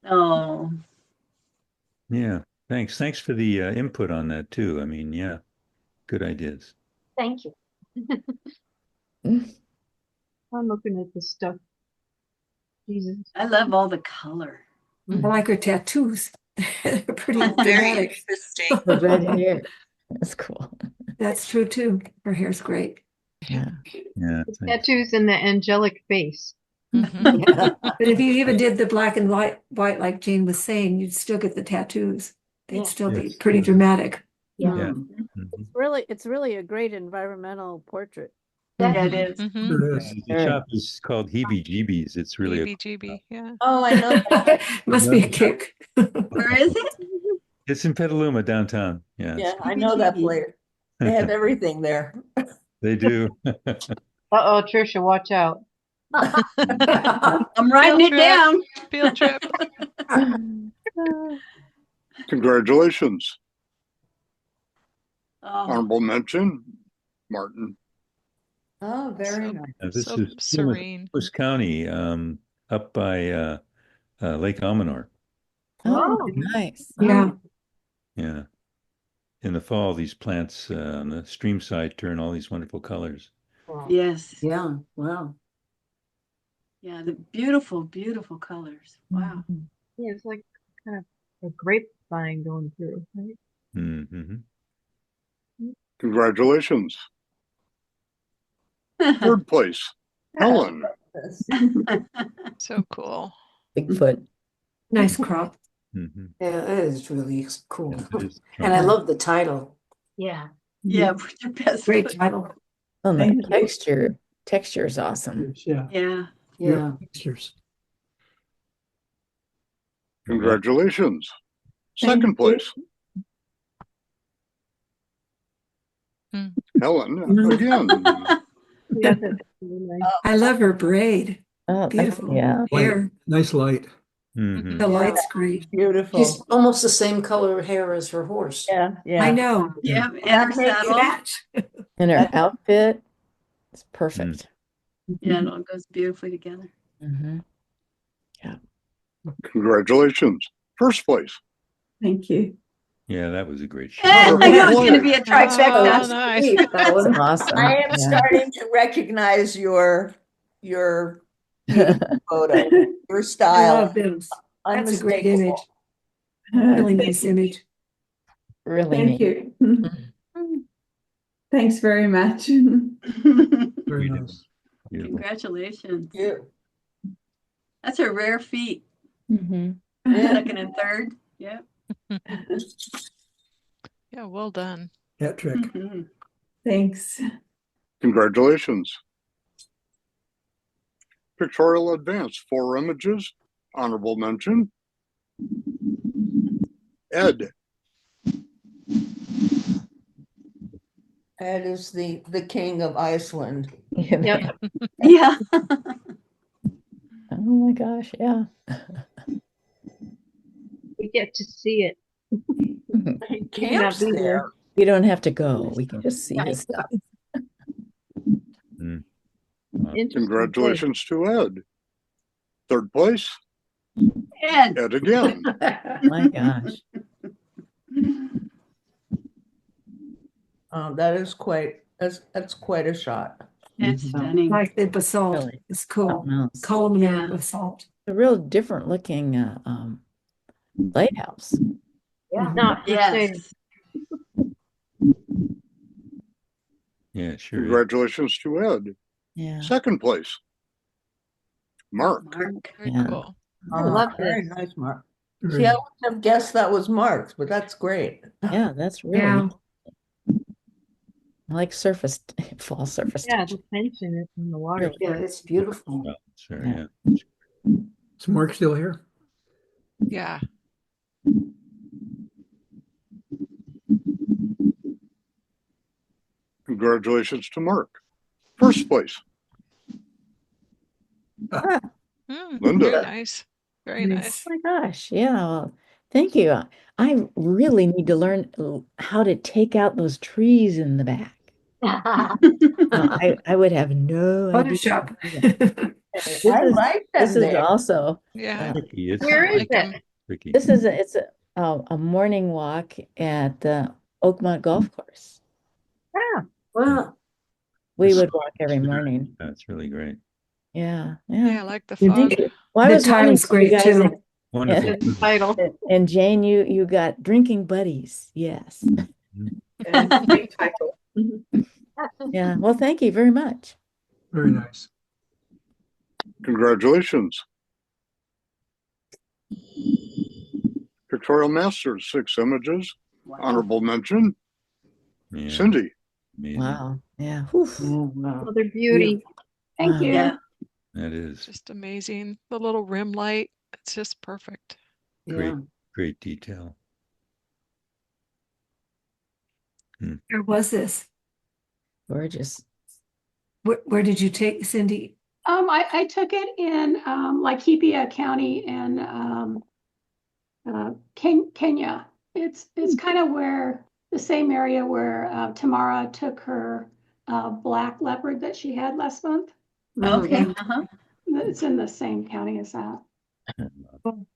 Oh, Yeah, thanks. Thanks for the input on that too. I mean, yeah, good ideas. Thank you. I'm looking at this stuff. Jesus. I love all the color. I like her tattoos. They're pretty Very dramatic. interesting. The red hair. That's cool. That's true too. Her hair's great. Yeah. Yeah, The thanks. tattoos and the angelic face. Mhm. But if you even did the black and white like Jane was saying, you'd still get the tattoos. They'd Yeah. still be Yes. pretty dramatic. Yeah. Yeah. Mm. Mhm. It's really a great environmental portrait. Yeah, it is. Mhm. Sure is. The shop is called Heebie Jeebies. It's really a, EBGB. Yeah. Oh, I know that. Must be a kick. Where is it? it's in Petaluma downtown. Yeah, Yeah, I know that place. They have everything there. they do. Uh-oh, Trisha, watch out. I'm writing it trip. down. Field trip. Congratulations. Oh, Honorable mention, Martin. Oh, very nice. This So is serene. Lewis County, up by Lake Almanor. Oh, nice. Yeah. Yeah. In the fall, these plants on the stream side turn all these wonderful colors. Yes. Yeah, wow. Yeah, the beautiful, beautiful colors. Wow. Yeah, it's like kind of a grapevine going through, right? Mm-hmm. Congratulations. Third place, Helen. So cool. Bigfoot. Nice crop. Mm-hmm. Yeah, it is really cool. Yeah, it is And I charming. love the title. Yeah. Yeah, put your best Great foot. title. Oh, the Thank you. texture is awesome. Yeah. Yeah. Yeah. Pictures. Congratulations. Thank Second you. place, Mm. Helen again. Yeah, that's really nice. I love her braid. Oh, Beautiful yeah. hair. Nice light. Mm-hmm. The light's great. Beautiful. She's almost the same color hair as her horse. Yeah, yeah. I know. Yeah, and her saddle. Match. And her outfit is perfect. Yeah, it all goes beautifully together. Mm-hmm. Congratulations. First place. Thank you. Yeah, that was a great show. I knew it was going to be a Oh, trifecta. nice. That was Awesome. I am Yeah. starting to recognize your photo, your I style. love those. That's a great image. Unmistakable. Really nice image. Really Thank neat. you. Thanks very much. Very nice. Beautiful. Congratulations. You. That's a rare feat. Mm-hmm. Second and third. Yep. Yeah, well done. Hat trick. Mhm. Thanks. Congratulations. Pictorial Advance, 4 images, honorable mention. Ed. Ed is the king of Iceland. Yep. Yeah. Oh my gosh, yeah. We get to see it. He We may not camps be there. We don't have to go. We can just see his stuff. Mm. Interesting. Congratulations to Ed. Third place, Ed. Ed again. My gosh. That's quite a shot. It's stunning. Like the basalt. Really. It's cool. Something else. Columnar Yeah. basalt. A real different looking lighthouse. Yeah. Not the same. Yes. Yeah, sure. is. Congratulations to Ed. Yeah. Second place, Mark. Mark. Very Yeah. cool. I love Very this. nice, Mark. Very See, I nice. wouldn't have guessed that was Mark's, but that's great. Yeah, that's really Yeah. I like surface fall surface. Yeah, touch. the tension in the water. Yeah, it's beautiful. Well, sure, Yeah. yeah. Is Mark still here? Yeah. Congratulations to Mark. First place, Linda. Very nice. Very nice. Oh my gosh. Yeah. Well, thank you. I really need to learn how to take out those trees in the back. I would have no idea. Photoshop. This I is like this them is there. also Yeah. Tricky. It's Where is like 'em. it? tricky. this is a morning walk at the Oakmont Golf Course. Ah, Wow. We It's- would walk every morning. That's really great. Yeah. Yeah, I Yeah. like the You fog. think- Well, I The was wondering title's if you great guys too. had- Wonderful. the title. and Jane, you got drinking buddies. Yes. Great title. Yeah. Well, thank you very much. Very nice. Congratulations. Pictorial Masters, 6 images, honorable mention. Yeah, Cindy. amazing. Wow. Yeah. Whew. Wow. Another beauty. Thank Wow. you. Yeah. That is Just amazing. The little rim light. It's just perfect. great, Yeah. great detail. Where was this? Gorgeous. Where did you take Cindy? I took it in Laikipia County in Kenya. It's kind of where the same area where Tamara took her black leopard that she had last month. Okay. It's in the same county as that.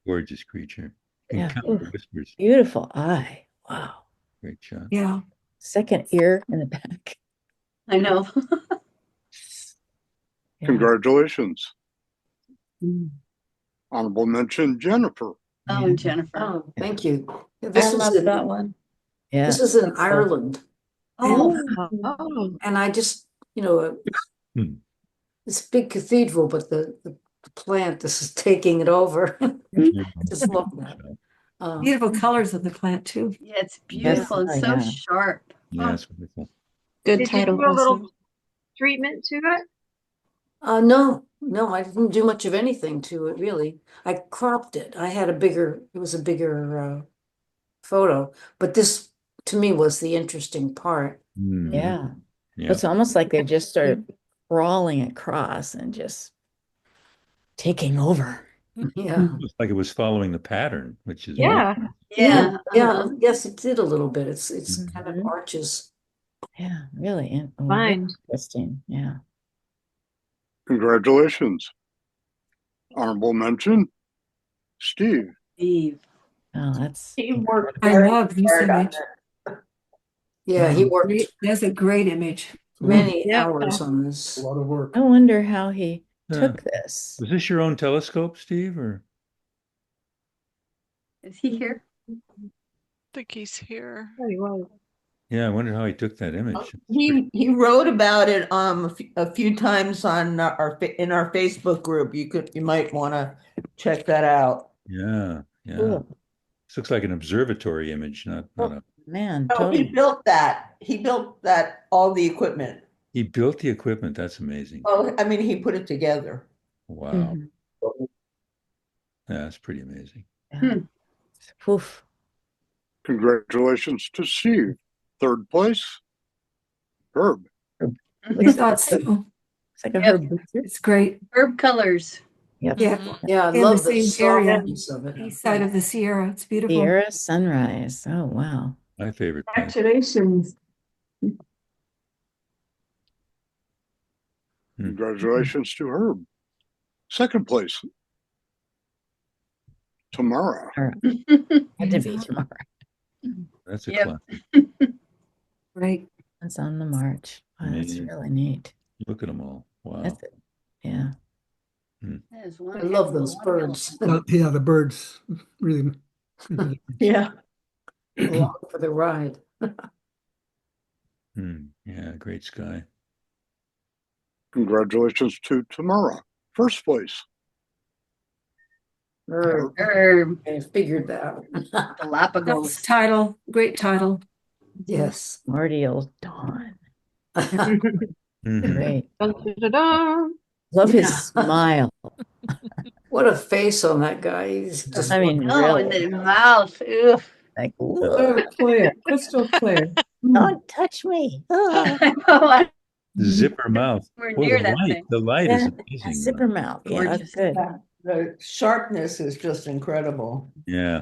Gorgeous creature. Yeah. Count Ooh, the whispers. beautiful eye. Wow. Great shot. Yeah. Second ear in the back. I know. Yeah. Congratulations. Honorable mention, Jennifer. Oh, Jennifer. Oh, thank you. Yeah, I this is love in, that one. Yeah. this is in Ireland. Oh, And I just, you know, Hmm. this big cathedral, but the plant, this is taking it over. I just love that. Beautiful colors of the plant too. yeah, it's beautiful. It's so sharp. Yeah, it's wonderful. Good Did title you do a little also. treatment to it? No, I didn't do much of anything to it, really. I cropped it. It was a bigger photo, but this to me was the interesting part. Yeah. Yeah. It's almost like they just started crawling across and just taking over. Yeah. It looks like it was following the pattern, which is Yeah. Yeah. Yes, it did a little bit. It's kind of arches. Yeah, really Fine. interesting. Yeah. Congratulations. Honorable mention, Steve. Steve. Oh, that's He worked I very love this hard on image. that. Yeah, he worked That's a great image. many Yeah. hours on A this. lot of work. I wonder how he Yeah. took this. Was this your own telescope, Steve, or? Is he here? I think he's here. Oh, he was. Yeah, I wonder how he took that image. He wrote about it a few times on in our Facebook group. You might want to check that out. Yeah, yeah. Cool. This looks like an observatory image, not a. Man, Oh, totally. he built that. He built that, all the equipment. He built the equipment. That's amazing. Oh, I mean, he put it together. Wow. Mhm. Yeah, that's pretty amazing. Yeah. Oof. Congratulations to Steve. Third place, Herb. I thought so. It's like a Yep. herb booster. It's great. Herb colors. Yep. Yeah. Yeah, I In love the the same area. softness of it. East side of the Sierra. It's beautiful. Sierra sunrise. Oh, wow. My favorite place. Congratulations. Congratulations to Herb. Second place, Tamara. Had to be tomorrow. That's a Yep. classic. Right. It's on the march. Wow, that's Amazing. really neat. Look at them all. Wow. That's it. Yeah. That is one I love heck of those a watermelon. birds. Yeah, the birds really. Yeah. Along for the ride. Yeah, great sky. Congratulations to Tamara. First place, Herb. Herb. I figured that out. That's Galapagos. title. Great title. Yes. Marty old Dawn. Mhm. Great. Da-da-da-da. Love his Yeah. smile. What a face on that guy. He's just I mean, Oh, and really. the mouth. Ugh. Like, So clear, crystal clear. don't touch me. Oh. I know. I Zipper mouth. We're Boy, near the that light. thing. The light is Yeah, amazing. zipper mouth. Yeah, that's Gorgeous. good. The sharpness is just incredible. Yeah,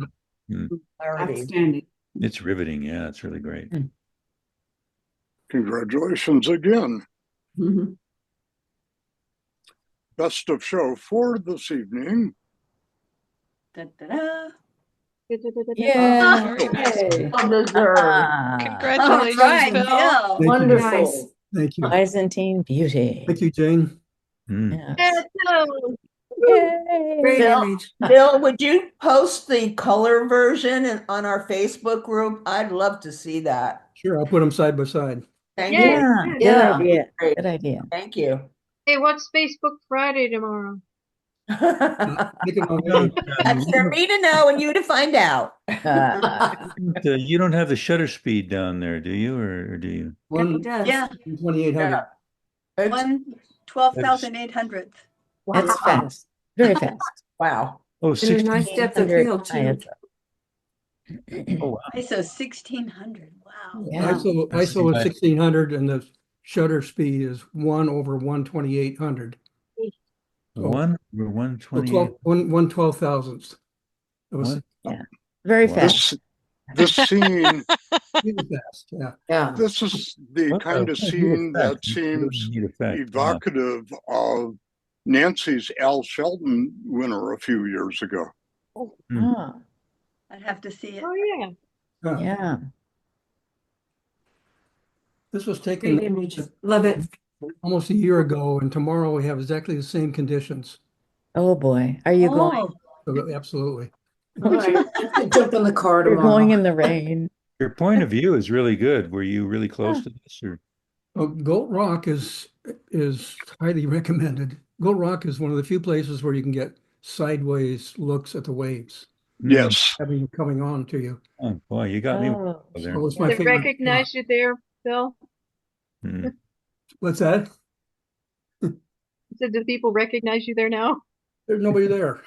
Clarity. Outstanding. it's riveting. Yeah, it's really great. congratulations again. Best of show for this evening. Da-da-da. Yeah. Very nice. Hey, well deserved. Ah, Congratulations, All right, Bill. Bill. Thank you. wonderful. Nice. Thank you. Byzantine beauty. Thank you, Jane. Mm. Yes. Yay. Great Bill, image. Bill, would you post the color version on our Facebook group? I'd love to see that. Sure, I'll put them side by side. Thank Yay. you. Yeah, good Yeah. idea. Great. Good idea. Thank you. Hey, what's Facebook Friday tomorrow? Make it all No, right. That's for me to know and you to find out. you don't have the shutter speed down there, do you, or do you? He does. Yeah. 2800. It's- 12,800th. That's fast. Very fast. Wow. Oh, And a nice depth of 1600 field too. Oh, wow. ISO 1600. Wow. Yeah. ISO is 1600 and the shutter speed is 1/12800. 1 or So 128. 1/12,000th. It was Yeah. Very Wow. fast. this scene, Really fast, yeah. Yeah. this is the Well, kind of neat scene that effect. It's a really seems neat effect, yeah. evocative of Nancy's Al Shelton winner a few years ago. Ah, I'd have to see it. Oh, yeah. Yeah. yeah. This was Great taken image. Love it. almost a year ago, and tomorrow we have exactly the same conditions. Oh boy, are you going? So, absolutely. All right. I could jump in the car You're tomorrow. going in the rain. Your point of view is really good. Were you really close to this, or? Well, Goat Rock is highly recommended. Goat Rock is one of the few places where you can get sideways looks at the waves. Yes. Having coming on to you. Oh boy, you got me Oh, there. So it's my They favorite recognize spot. you there, Bill? Hmm. What's that? Said, do people recognize you there now? There's nobody there.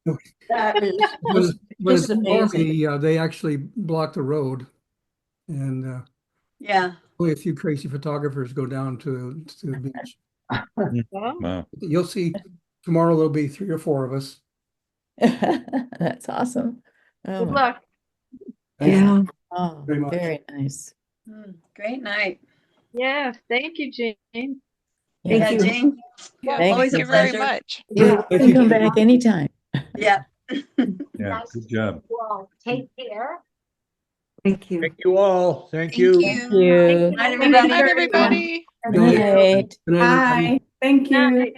Oh, That is When it's just amazing. stormy, they actually block the road, and Yeah. only a few crazy photographers go down to the beach. well, Wow. You'll see tomorrow there'll be 3 or 4 of us. that's awesome. Oh, good luck. Yeah. oh, Very much. very nice. Great night. Yeah, thank you, Jane. Yeah. Yeah, Jane. Thank Always Thank a you very pleasure. much. You Thank can you. come back anytime. Yeah. Yeah, good job. Well, take care. Thank you. Thank you all. Thank Thank you. you. Thank you. Night, Thank you, everybody. Night, everyone. everybody. Good night. Good night, everybody. Hi. Thank you. Night.